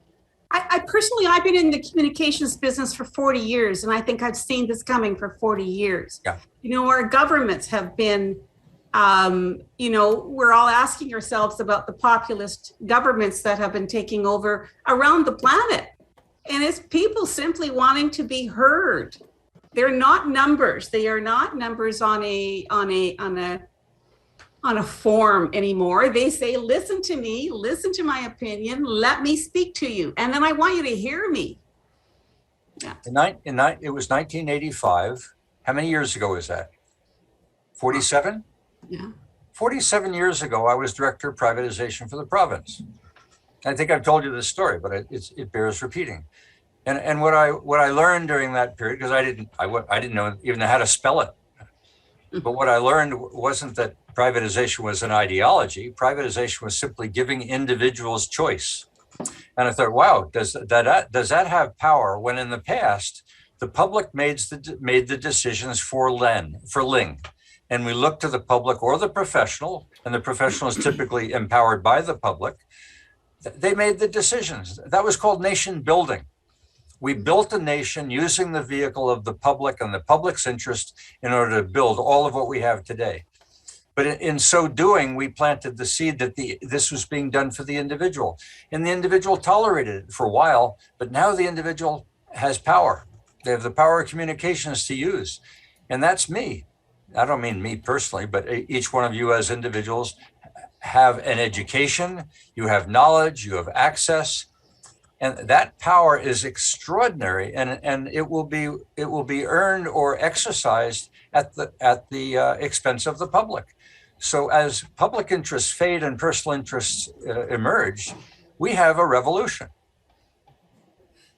I personally, I've been in the communications business for 40 years, and I think I've seen this coming for 40 years. Yeah. You know, our governments have been, we're all asking ourselves about the populist governments that have been taking over around the planet. And it's people simply wanting to be heard. They're not numbers. They are not numbers on a form anymore. They say, listen to me, listen to my opinion, let me speak to you. And then I want you to hear me. Yeah. It was 1985. How many years ago was that? 47? Yeah. 47 years ago, I was director of privatization for the province. I think I've told you this story, but it bears repeating. And what I learned during that period, because I didn't know even how to spell it. But what I learned wasn't that privatization was an ideology. Privatization was simply giving individuals choice. And I thought, wow, does that have power? When in the past, the public made the decisions for Ling. And we look to the public or the professional, and the professional is typically empowered by the public. They made the decisions. That was called nation building. We built a nation using the vehicle of the public and the public's interest in order to build all of what we have today. But in so doing, we planted the seed that this was being done for the individual. And the individual tolerated it for a while, but now the individual has power. They have the power of communications to use. And that's me. I don't mean me personally, but each one of you as individuals have an education, you have knowledge, you have access. And that power is extraordinary, and it will be earned or exercised at the expense of the public. So as public interests fade and personal interests emerge, we have a revolution.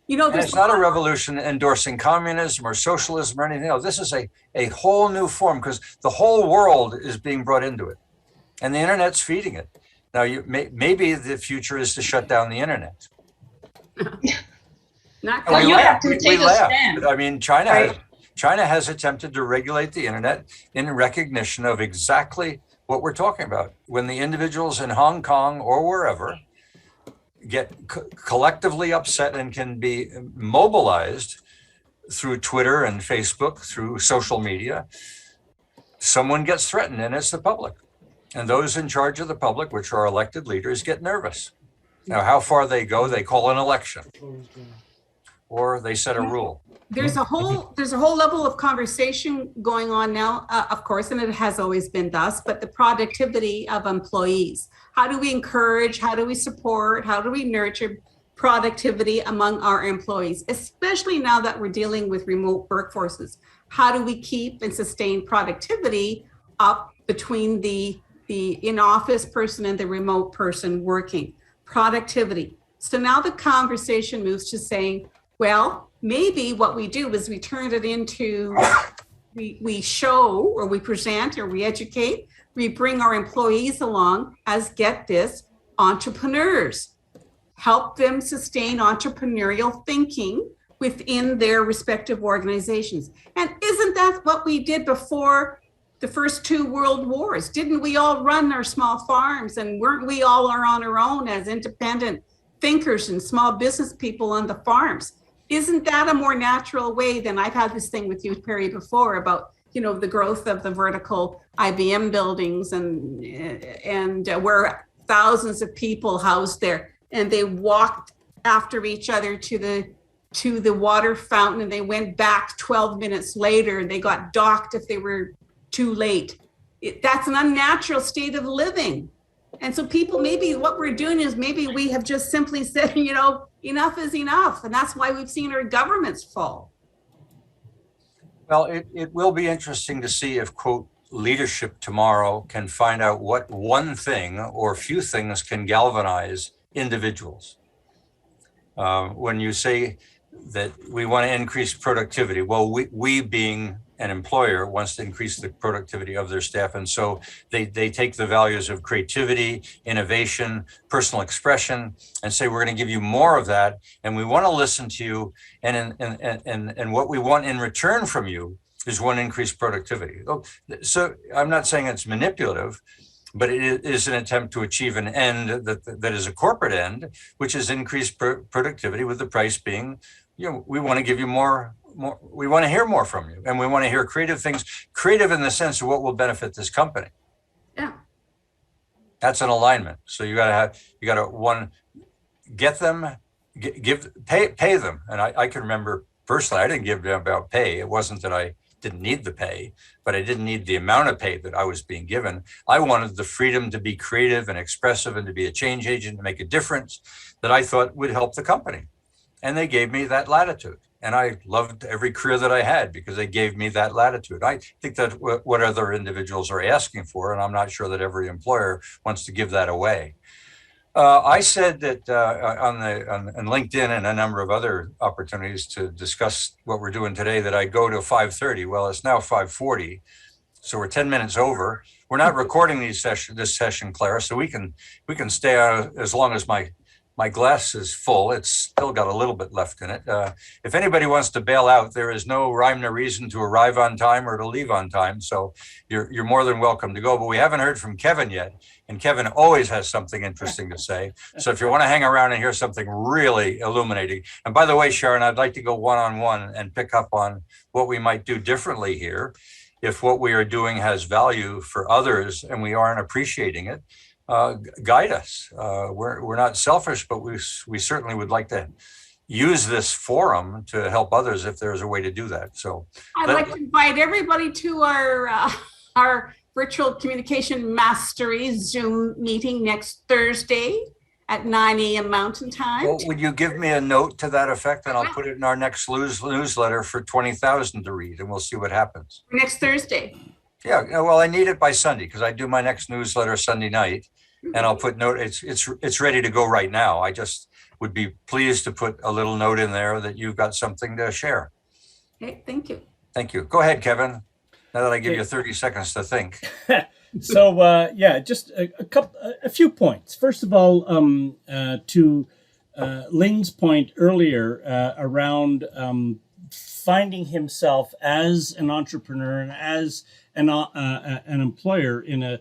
You know, and it's not a revolution endorsing communism or socialism or anything else. This is a whole new form because the whole world is being brought into it, and the internet's feeding it. Now, maybe the future is to shut down the internet. Not we you laugh. have to We take a laugh. stand. But I mean, China has attempted to regulate the internet in recognition of exactly what we're talking about. When the individuals in Hong Kong or wherever get collectively upset and can be mobilized through Twitter and Facebook, through social media, someone gets threatened, and it's the public. And those in charge of the public, which are elected leaders, get nervous. Now, how far they go, they call an election, or they set a rule. There's a whole level of conversation going on now, of course, and it has always been thus, but the productivity of employees. How do we encourage, how do we support, how do we nurture productivity among our employees, especially now that we're dealing with remote workforces? How do we keep and sustain productivity up between the in-office person and the remote person working? Productivity. So now the conversation moves to saying, well, maybe what we do is we turn it into, we show or we present or we educate, we bring our employees along as, get this, entrepreneurs. Help them sustain entrepreneurial thinking within their respective organizations. And isn't that what we did before the first two world wars? Didn't we all run our small farms, and weren't we all on our own as independent thinkers and small business people on the farms? Isn't that a more natural way than, I've had this thing with you, Perry, before about, you know, the growth of the vertical IBM buildings and where thousands of people housed there, and they walked after each other to the water fountain, and they went back 12 minutes later, and they got docked if they were too late. That's an unnatural state of living. And so people, maybe what we're doing is maybe we have just simply said, you know, enough is enough. And that's why we've seen our governments fall. Well, it will be interesting to see if, quote, leadership tomorrow can find out what one thing or few things can galvanize individuals. When you say that we want to increase productivity, well, we being an employer wants to increase the productivity of their staff. And so they take the values of creativity, innovation, personal expression, and say, we're going to give you more of that. And we want to listen to you. And what we want in return from you is one, increased productivity. So I'm not saying it's manipulative, but it is an attempt to achieve an end that is a corporate end, which is increased productivity, with the price being, you know, we want to give you more, we want to hear more from you, and we want to hear creative things, creative in the sense of what will benefit this company. Yeah. That's an alignment. So you got to one, get them, pay them. And I can remember personally, I didn't give them about pay. It wasn't that I didn't need the pay, but I didn't need the amount of pay that I was being given. I wanted the freedom to be creative and expressive and to be a change agent, to make a difference that I thought would help the company. And they gave me that latitude. And I loved every career that I had because they gave me that latitude. I think that's what other individuals are asking for. And I'm not sure that every employer wants to give that away. I said that on LinkedIn and a number of other opportunities to discuss what we're doing today, that I go to 5:30. Well, it's now 5:40. So we're 10 minutes over. We're not recording this session, Clara, so we can stay out as long as my glass is full. It's still got a little bit left in it. If anybody wants to bail out, there is no rhyme nor reason to arrive on time or to leave on time. So you're more than welcome to go. But we haven't heard from Kevin yet. And Kevin always has something interesting to say. So if you want to hang around and hear something really illuminating. And by the way, Sharon, I'd like to go one-on-one and pick up on what we might do differently here. If what we are doing has value for others and we aren't appreciating it, guide us. We're not selfish, but we certainly would like to use this forum to help others if there's a way to do that. So I'd like to invite everybody to our virtual communication mastery Zoom meeting next Thursday at 9 a.m. Mountain Time. Well, would you give me a note to that effect, and I'll put it in our next newsletter for 20,000 to read, and we'll see what happens. Next Thursday. Yeah, well, I need it by Sunday because I do my next newsletter Sunday night, and I'll put note. It's ready to go right now. I just would be pleased to put a little note in there that you've got something to share. Okay, thank you. Thank you. Go ahead, Kevin. Now that I give you 30 seconds to think. So yeah, just a few points. First of all, to Ling's point earlier around finding himself as an entrepreneur and as an employer in a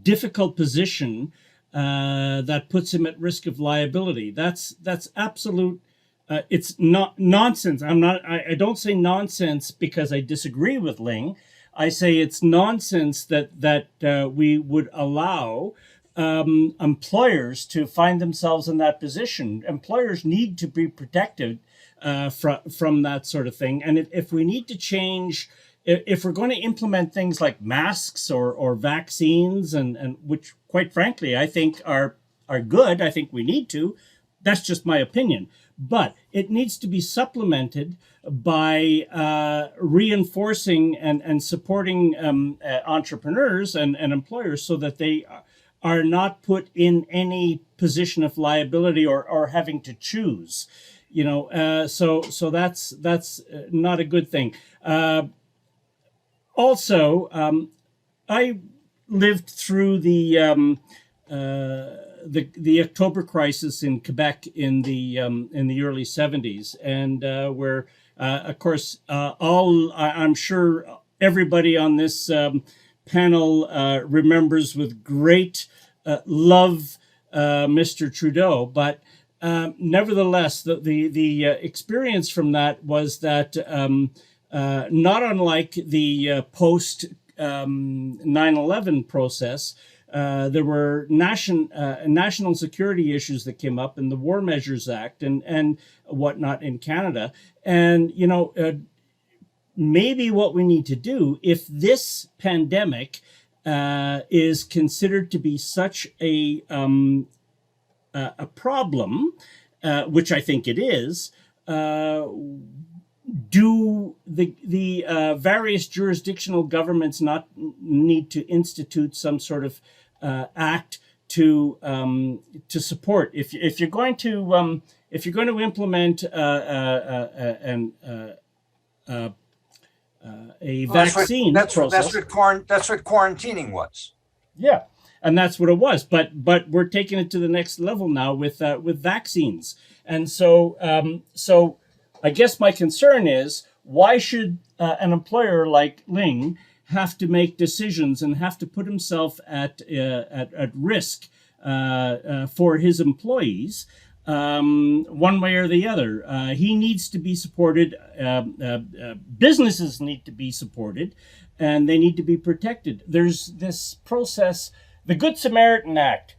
difficult position that puts him at risk of liability. That's absolute. It's not nonsense. I don't say nonsense because I disagree with Ling. I say it's nonsense that we would allow employers to find themselves in that position. Employers need to be protected from that sort of thing. And if we need to change, if we're going to implement things like masks or vaccines, and which, quite frankly, I think are good, I think we need to. That's just my opinion. But it needs to be supplemented by reinforcing and supporting entrepreneurs and employers so that they are not put in any position of liability or having to choose. So that's not a good thing. Also, I lived through the October crisis in Quebec in the early 70s, and where, of course, I'm sure everybody on this panel remembers with great love Mr. Trudeau, but nevertheless, the experience from that was that not unlike the post 9/11 process. There were national security issues that came up in the War Measures Act and whatnot in Canada. And, maybe what we need to do, if this pandemic is considered to be such a problem, which I think it is, do the various jurisdictional governments not need to institute some sort of act to support? If you're going to implement a vaccine process, that's what quarantining was. Yeah, and that's what it was. But we're taking it to the next level now with vaccines, and so I guess my concern is, why should an employer like Ling have to make decisions and have to put himself at risk for his employees one way or the other? He needs to be supported. Businesses need to be supported, and they need to be protected. There's this process, the Good Samaritan Act,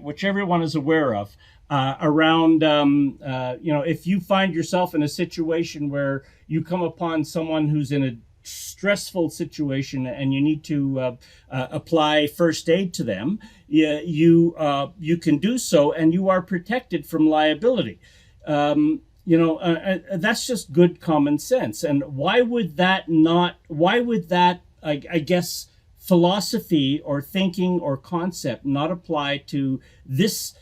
which everyone is aware of. Around, if you find yourself in a situation where you come upon someone who's in a stressful situation and you need to apply first aid to them, you can do so, and you are protected from liability. That's just good common sense. And why would that, I guess, philosophy or thinking or concept not apply to this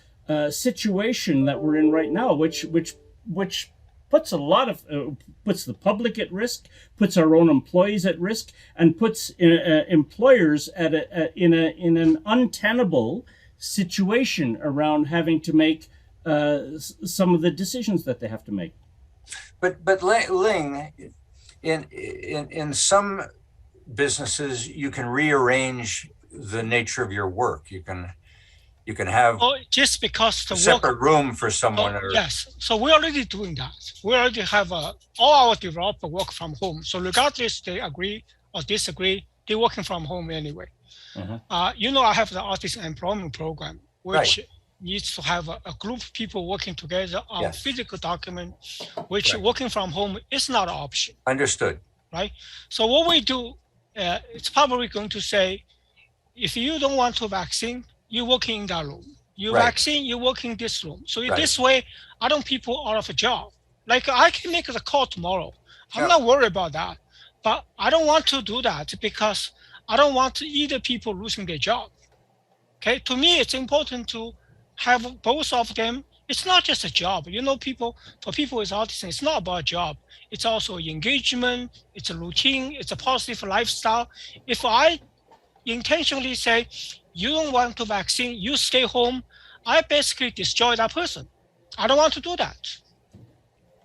situation that we're in right now, which puts puts the public at risk, puts our own employees at risk, and puts employers in an untenable situation around having to make some of the decisions that they have to make. But Ling, in some businesses, you can rearrange the nature of your work. You can have just because the a separate room for someone. Yes, so we're already doing that. We already have all our developers work from home. So regardless they agree or disagree, they're working from home anyway. I have the artist employment program, which needs to have a group of people working together on physical document, which working from home is not an option. Understood. Right. So what we do, it's probably going to say, if you don't want to vaccine, you working in that room. You vaccine, you work in this room. So this way, I don't people out of a job. Like I can make the call tomorrow. I'm not worried about that. But I don't want to do that because I don't want either people losing their job. Okay, to me, it's important to have both of them. It's not just a job. For people with autism, it's not about a job. It's also engagement, it's a routine, it's a positive lifestyle. If I intentionally say, you don't want to vaccine, you stay home, I basically destroy that person. I don't want to do that.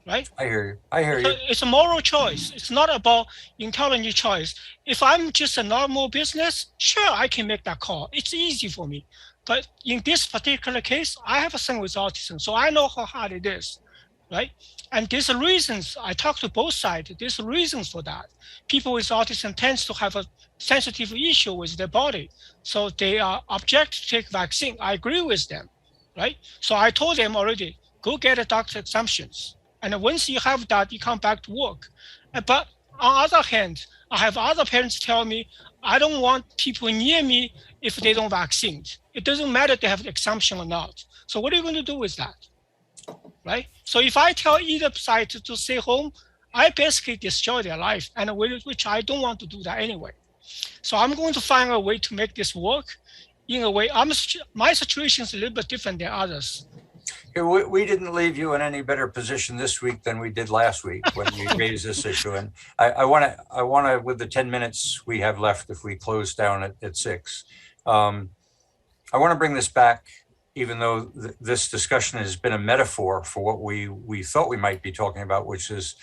Right? I hear you. It's a moral choice. It's not about intelligent choice. If I'm just a normal business, sure, I can make that call. It's easy for me. But in this particular case, I have a son with autism, so I know how hard it is, right? And there's reasons. I talk to both sides. There's reasons for that. People with autism tends to have a sensitive issue with their body, so they are object to take vaccine. I agree with them, right? So I told them already, go get a doctor exemptions. And once you have that, you come back to work. But on the other hand, I have other parents tell me, I don't want people near me if they don't vaccine. It doesn't matter if they have the exemption or not. So what are you going to do with that, right? So if I tell either side to stay home, I basically destroy their life, and which I don't want to do that anyway. So I'm going to find a way to make this work. In a way, my situation is a little bit different than others. We didn't leave you in any better position this week than we did last week when we raised this issue. And I want to, with the 10 minutes we have left, if we close down at 6, I want to bring this back, even though this discussion has been a metaphor for what we thought we might be talking about, which is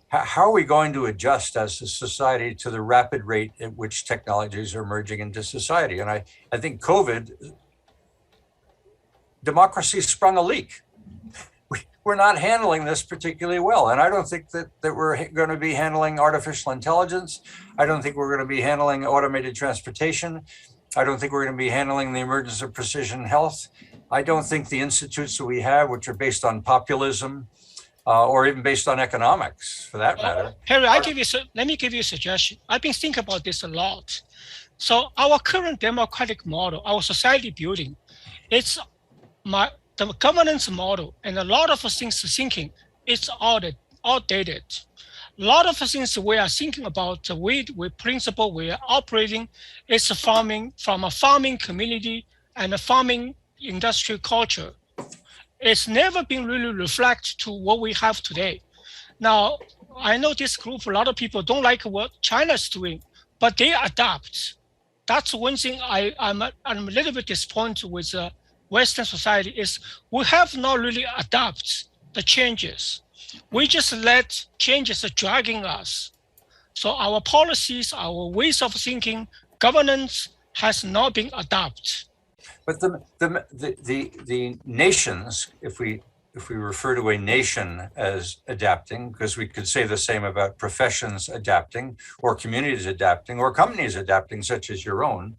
how are we going to adjust as a society to the rapid rate at which technologies are emerging into society? And I think COVID, democracy sprung a leak. We're not handling this particularly well. And I don't think that we're going to be handling artificial intelligence. I don't think we're going to be handling automated transportation. I don't think we're going to be handling the emergence of precision health. I don't think the institutes that we have, which are based on populism, or even based on economics, for that matter. Harry, let me give you a suggestion. I've been thinking about this a lot. So our current democratic model, our society building, it's the governance model, and a lot of things thinking, it's outdated. A lot of things we are thinking about, the way we principle we are operating, is farming from a farming community and a farming industry culture. It's never been really reflected to what we have today. Now, I know this group, a lot of people don't like what China's doing, but they adapt. That's one thing I'm a little bit disappointed with Western society is we have not really adapted the changes. We just let changes dragging us. So our policies, our ways of thinking, governance has not been adapted. But the nations, if we refer to a nation as adapting, because we could say the same about professions adapting, or communities adapting, or companies adapting, such as your own,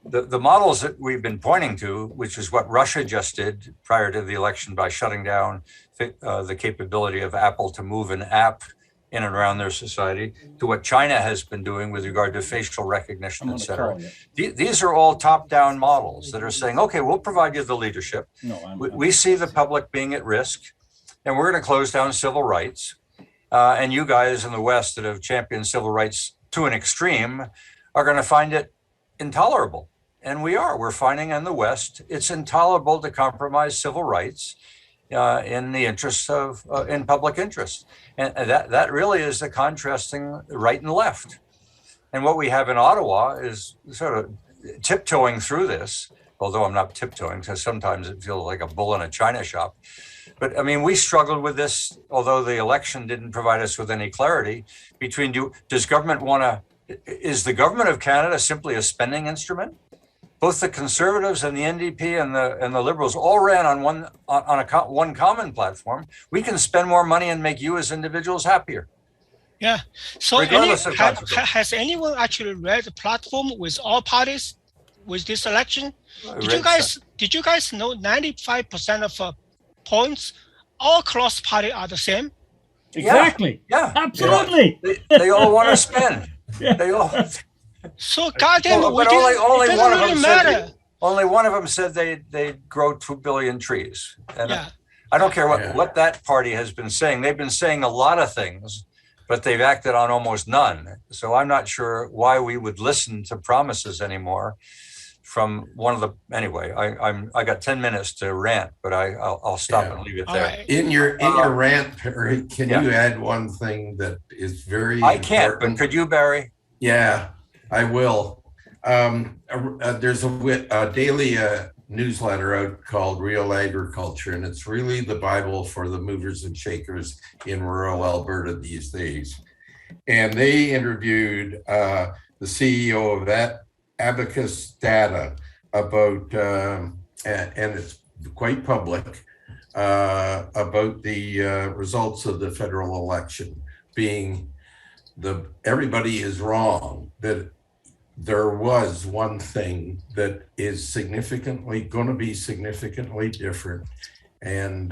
the models that we've been pointing to, which is what Russia just did prior to the election by shutting down the capability of Apple to move an app in and around their society, to what China has been doing with regard to facial recognition, et cetera. These are all top-down models that are saying, okay, we'll provide you the leadership. We see the public being at risk, and we're going to close down civil rights. And you guys in the West that have championed civil rights to an extreme are going to find it intolerable. And we're finding in the West, it's intolerable to compromise civil rights in the interest of, in public interest. And that really is the contrasting right and left. And what we have in Ottawa is sort of tiptoeing through this, although I'm not tiptoeing because sometimes it feels like a bull in a china shop. But I mean, we struggled with this, although the election didn't provide us with any clarity between, does government want to, is the government of Canada simply a spending instrument? Both the Conservatives and the NDP and the Liberals all ran on one common platform. We can spend more money and make you as individuals happier. Yeah. So has anyone actually read the platform with all parties with this election? Did you guys know 95% of points all cross party are the same? Exactly. Yeah. Absolutely. They all want to spend. Yeah. They all. So goddamn, but only one of them said they'd grow 2 billion trees. And yeah. I don't care what that party has been saying. They've been saying a lot of things, but they've acted on almost none. So I'm not sure why we would listen to promises anymore from one of the, anyway, I got 10 minutes to rant, but I'll stop and leave it there. Right. In your rant, Barry, can you add one thing that is very I can't, but could you, Barry? Yeah, I will. There's a daily newsletter out called Real Agriculture, and it's really the Bible for the movers and shakers in rural Alberta these days. And they interviewed the CEO of that Abacus Data, about, and it's quite public, about the results of the federal election being everybody is wrong, that there was one thing that is going to be significantly different, and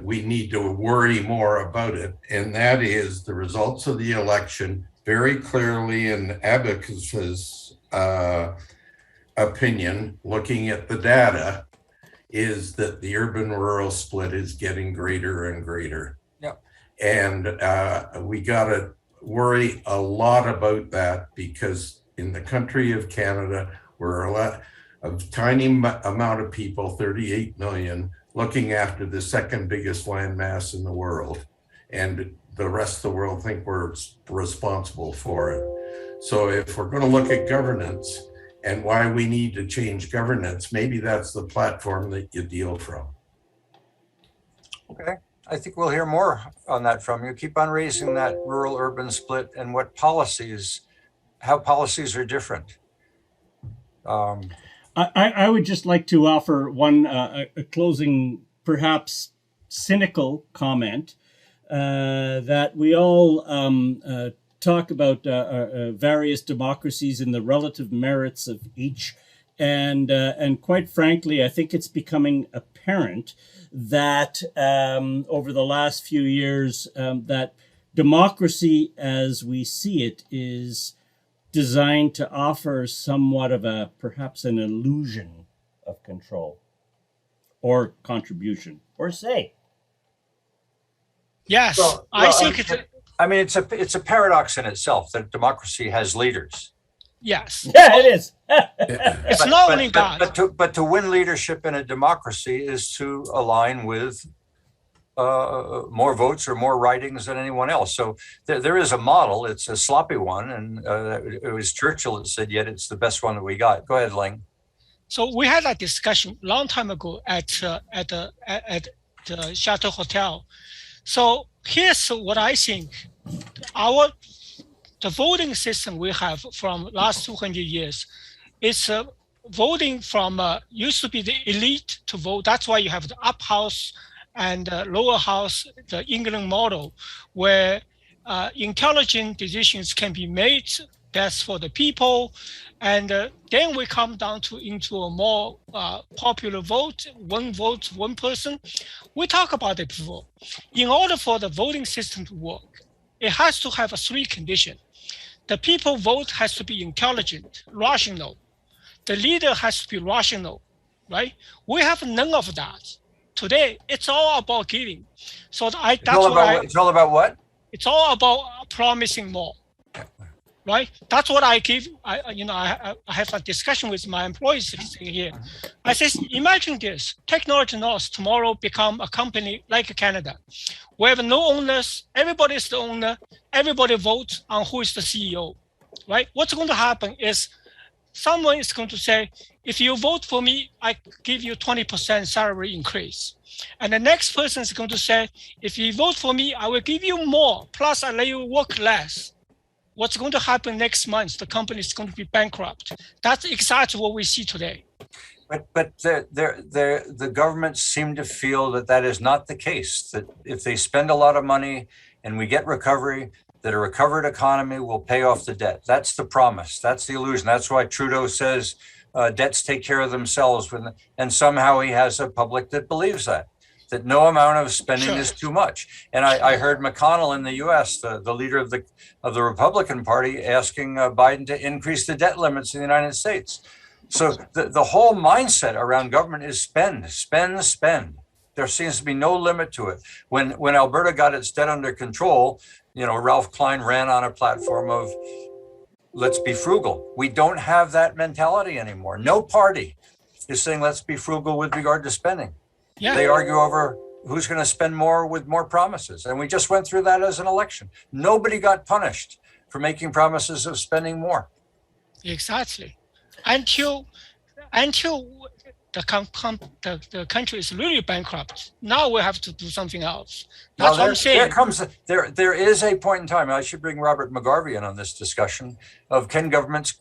we need to worry more about it, and that is the results of the election. Very clearly in Abacus's opinion, looking at the data, is that the urban-rural split is getting greater and greater. Yeah. And we got to worry a lot about that, because in the country of Canada, we're a tiny amount of people, 38 million, looking after the second biggest landmass in the world. And the rest of the world think we're responsible for it. So if we're going to look at governance and why we need to change governance, maybe that's the platform that you deal from. Okay. I think we'll hear more on that from you. Keep on raising that rural-urban split and what policies, how policies are different. I would just like to offer one a closing, perhaps cynical comment, that we all talk about various democracies and the relative merits of each, and quite frankly, I think it's becoming apparent that over the last few years, that democracy as we see it is designed to offer somewhat of perhaps an illusion of control or contribution or say. Yes, Well, I think it's a paradox in itself that democracy has leaders. yes. Yeah, it is. It's not only that. But to win leadership in a democracy is to align with more votes or more writings than anyone else. So there is a model. It's a sloppy one, and it was Churchill that said, "Yet it's the best one that we got." Go ahead, Ling. So we had a discussion a long time ago at the Chateau Hotel. So here's what I think: the voting system we have from last 200 years is voting from used to be the elite to vote. That's why you have the upper house and lower house, the England model, where intelligent decisions can be made best for the people. And then we come down into a more popular vote, one person. We talk about it before. In order for the voting system to work, it has to have 3 conditions. The people vote has to be intelligent, rational. The leader has to be rational, right? We have none of that. Today, it's all about giving. So it's all about what? It's all about promising more, right? That's what I give. I have a discussion with my employees here. I say, imagine this: technology knows tomorrow become a company like Canada. We have no owners. Everybody is the owner. Everybody votes on who is the CEO, right? What's going to happen is someone is going to say, if you vote for me, I give you 20% salary increase. And the next person is going to say, if you vote for me, I will give you more, plus I let you work less. What's going to happen next month? The company is going to be bankrupt. That's exactly what we see today. But the governments seem to feel that is not the case, that if they spend a lot of money and we get recovery, that a recovered economy will pay off the debt. That's the promise. That's the illusion. That's why Trudeau says debts take care of themselves. And somehow he has a public that believes that no amount of spending is too much. And I heard McConnell in the US, the leader of the Republican Party, asking Biden to increase the debt limits in the United States. So the whole mindset around government is spend, spend, spend. There seems to be no limit to it. When Alberta got its debt under control, Ralph Klein ran on a platform of let's be frugal. We don't have that mentality anymore. No party is saying let's be frugal with regard to spending. Yeah. They argue over who's going to spend more with more promises. And we just went through that as an election. Nobody got punished for making promises of spending more. Exactly. Until the country is really bankrupt. Now we have to do something else. That's what I'm saying. There is a point in time, I should bring Robert McGarvey in on this discussion, of can governments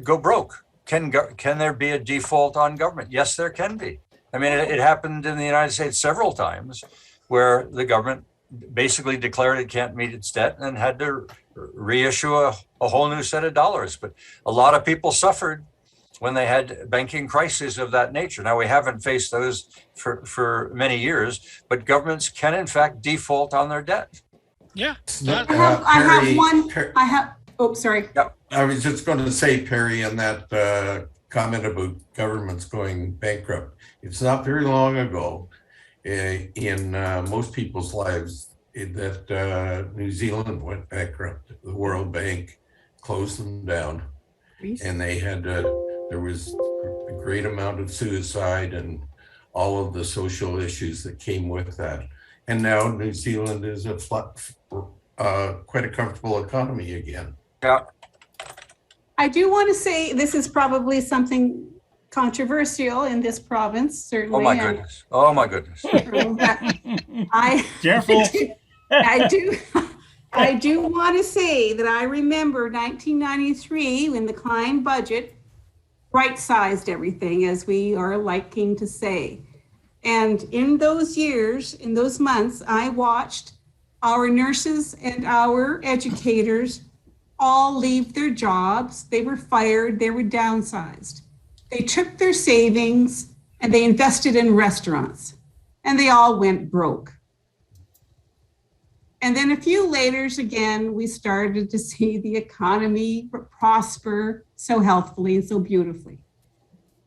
go broke? can there be a default on government? Yes, there can be. I mean, it happened in the United States several times where the government basically declared it can't meet its debt and had to reissue a whole new set of dollars. But a lot of people suffered when they had banking crises of that nature. Now, we haven't faced those for many years, but governments can in fact default on their debt. Yeah. Oh, sorry. Yeah. I was just going to say, Perry, on that comment about governments going bankrupt. It's not very long ago in most people's lives that New Zealand went bankrupt. The World Bank closed them down, and they had there was a great amount of suicide and all of the social issues that came with that. And now New Zealand is quite a comfortable economy again. Yeah. I do want to say this is probably something controversial in this province, certainly. Oh my goodness. Oh my goodness. Careful. I do want to say that I remember 1993 when the Klein budget right-sized everything, as we are liking to say. And in those years, in those months, I watched our nurses and our educators all leave their jobs. They were fired, they were downsized. They took their savings and they invested in restaurants, and they all went broke. And then a few later, again, we started to see the economy prosper so healthfully and so beautifully.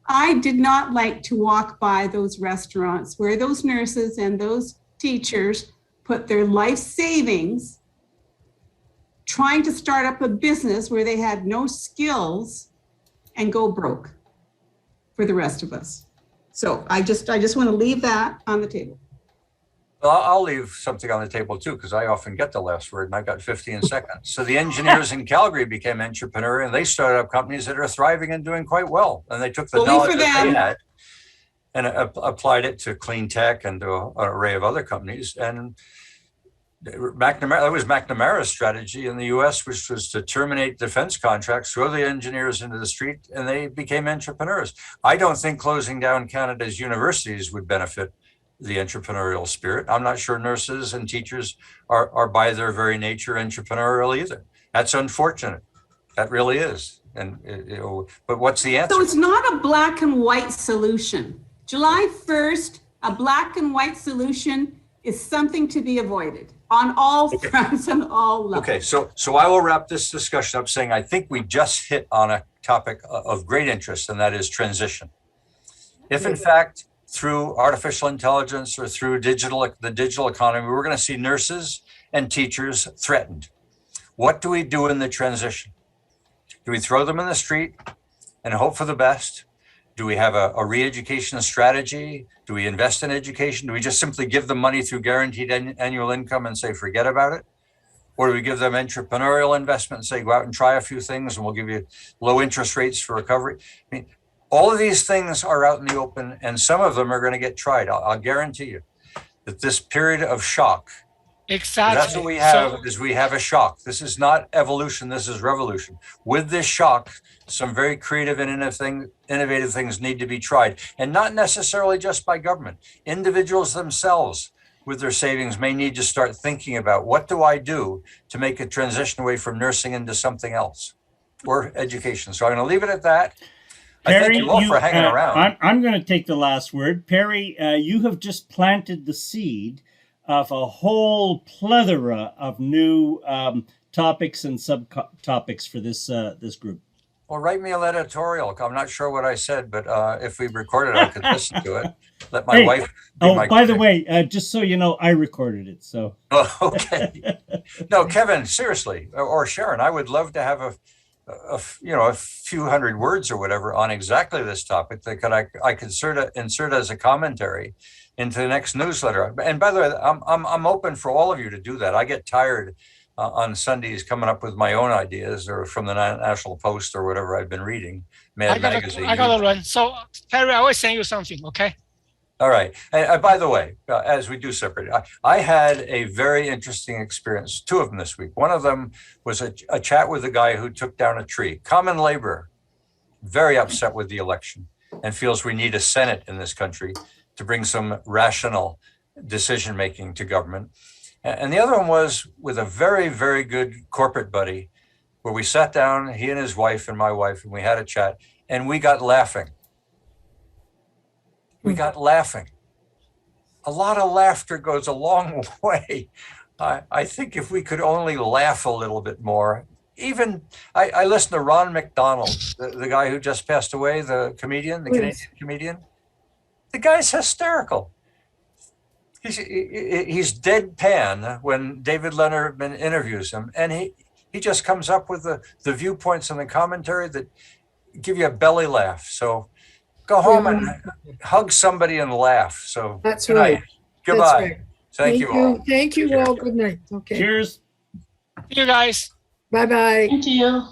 I did not like to walk by those restaurants where those nurses and those teachers put their life savings trying to start up a business where they had no skills and go broke for the rest of us. So I just want to leave that on the table. Well, I'll leave something on the table too, because I often get the last word and I got 15 seconds. So the engineers in Calgary became entrepreneurial and they started up companies that are thriving and doing quite well. And they took the knowledge that they had and applied it to clean tech and to an array of other companies. And McNamara, that was McNamara's strategy in the US, which was to terminate defense contracts, throw the engineers into the street, and they became entrepreneurs. I don't think closing down Canada's universities would benefit the entrepreneurial spirit. I'm not sure nurses and teachers are by their very nature entrepreneurial either. That's unfortunate. That really is. And but what's the answer? So it's not a black and white solution. July 1st, a black and white solution is something to be avoided on all fronts and all levels. Okay, so I will wrap this discussion up saying I think we just hit on a topic of great interest, and that is transition. If in fact, through artificial intelligence or through the digital economy, we're going to see nurses and teachers threatened, what do we do in the transition? Do we throw them in the street and hope for the best? Do we have a re-education strategy? Do we invest in education? Do we just simply give them money through guaranteed annual income and say, forget about it? Or do we give them entrepreneurial investment and say, go out and try a few things and we'll give you low interest rates for recovery? I mean, all of these things are out in the open and some of them are going to get tried. I'll guarantee you that this period of shock, exactly. That's what we have, is we have a shock. This is not evolution, this is revolution. With this shock, some very creative and innovative things need to be tried, and not necessarily just by government. Individuals themselves with their savings may need to start thinking about, what do I do to make a transition away from nursing into something else or education? So I'm going to leave it at that. Perry, I thank you all for hanging around. I'm going to take the last word. Perry, you have just planted the seed of a whole plethora of new topics and subtopics for this group. Well, write me an editorial. I'm not sure what I said, but if we recorded it, I could listen to it. Let my wife be my by the way, just so you know, I recorded it. So. Oh, okay. No, Kevin, seriously, or Sharon, I would love to have a few hundred words or whatever on exactly this topic that I could insert as a commentary into the next newsletter. And by the way, I'm open for all of you to do that. I get tired on Sundays coming up with my own ideas, or from the National Post or whatever I've been reading, Magazine. I gotta run. So Perry, I will send you something, okay? All right. And by the way, as we do separate, I had a very interesting experience, two of them this week. One of them was a chat with a guy who took down a tree, common labor, very upset with the election and feels we need a Senate in this country to bring some rational decision-making to government. And the other one was with a very, very good corporate buddy where we sat down, he and his wife and my wife, and we had a chat, and we got laughing. We got laughing. A lot of laughter goes a long way. I think if we could only laugh a little bit more, even I listened to Ron McDonald, the guy who just passed away, the comedian, the Canadian comedian. The guy's hysterical. He's deadpan when David Letterman interviews him, and he just comes up with the viewpoints and the commentary that give you a belly laugh. So go home and hug somebody and laugh. So That's good right. night. Goodbye. That's right. Thank you all. Thank you all. Good night. Okay. Cheers. You guys. Bye-bye. Thank you.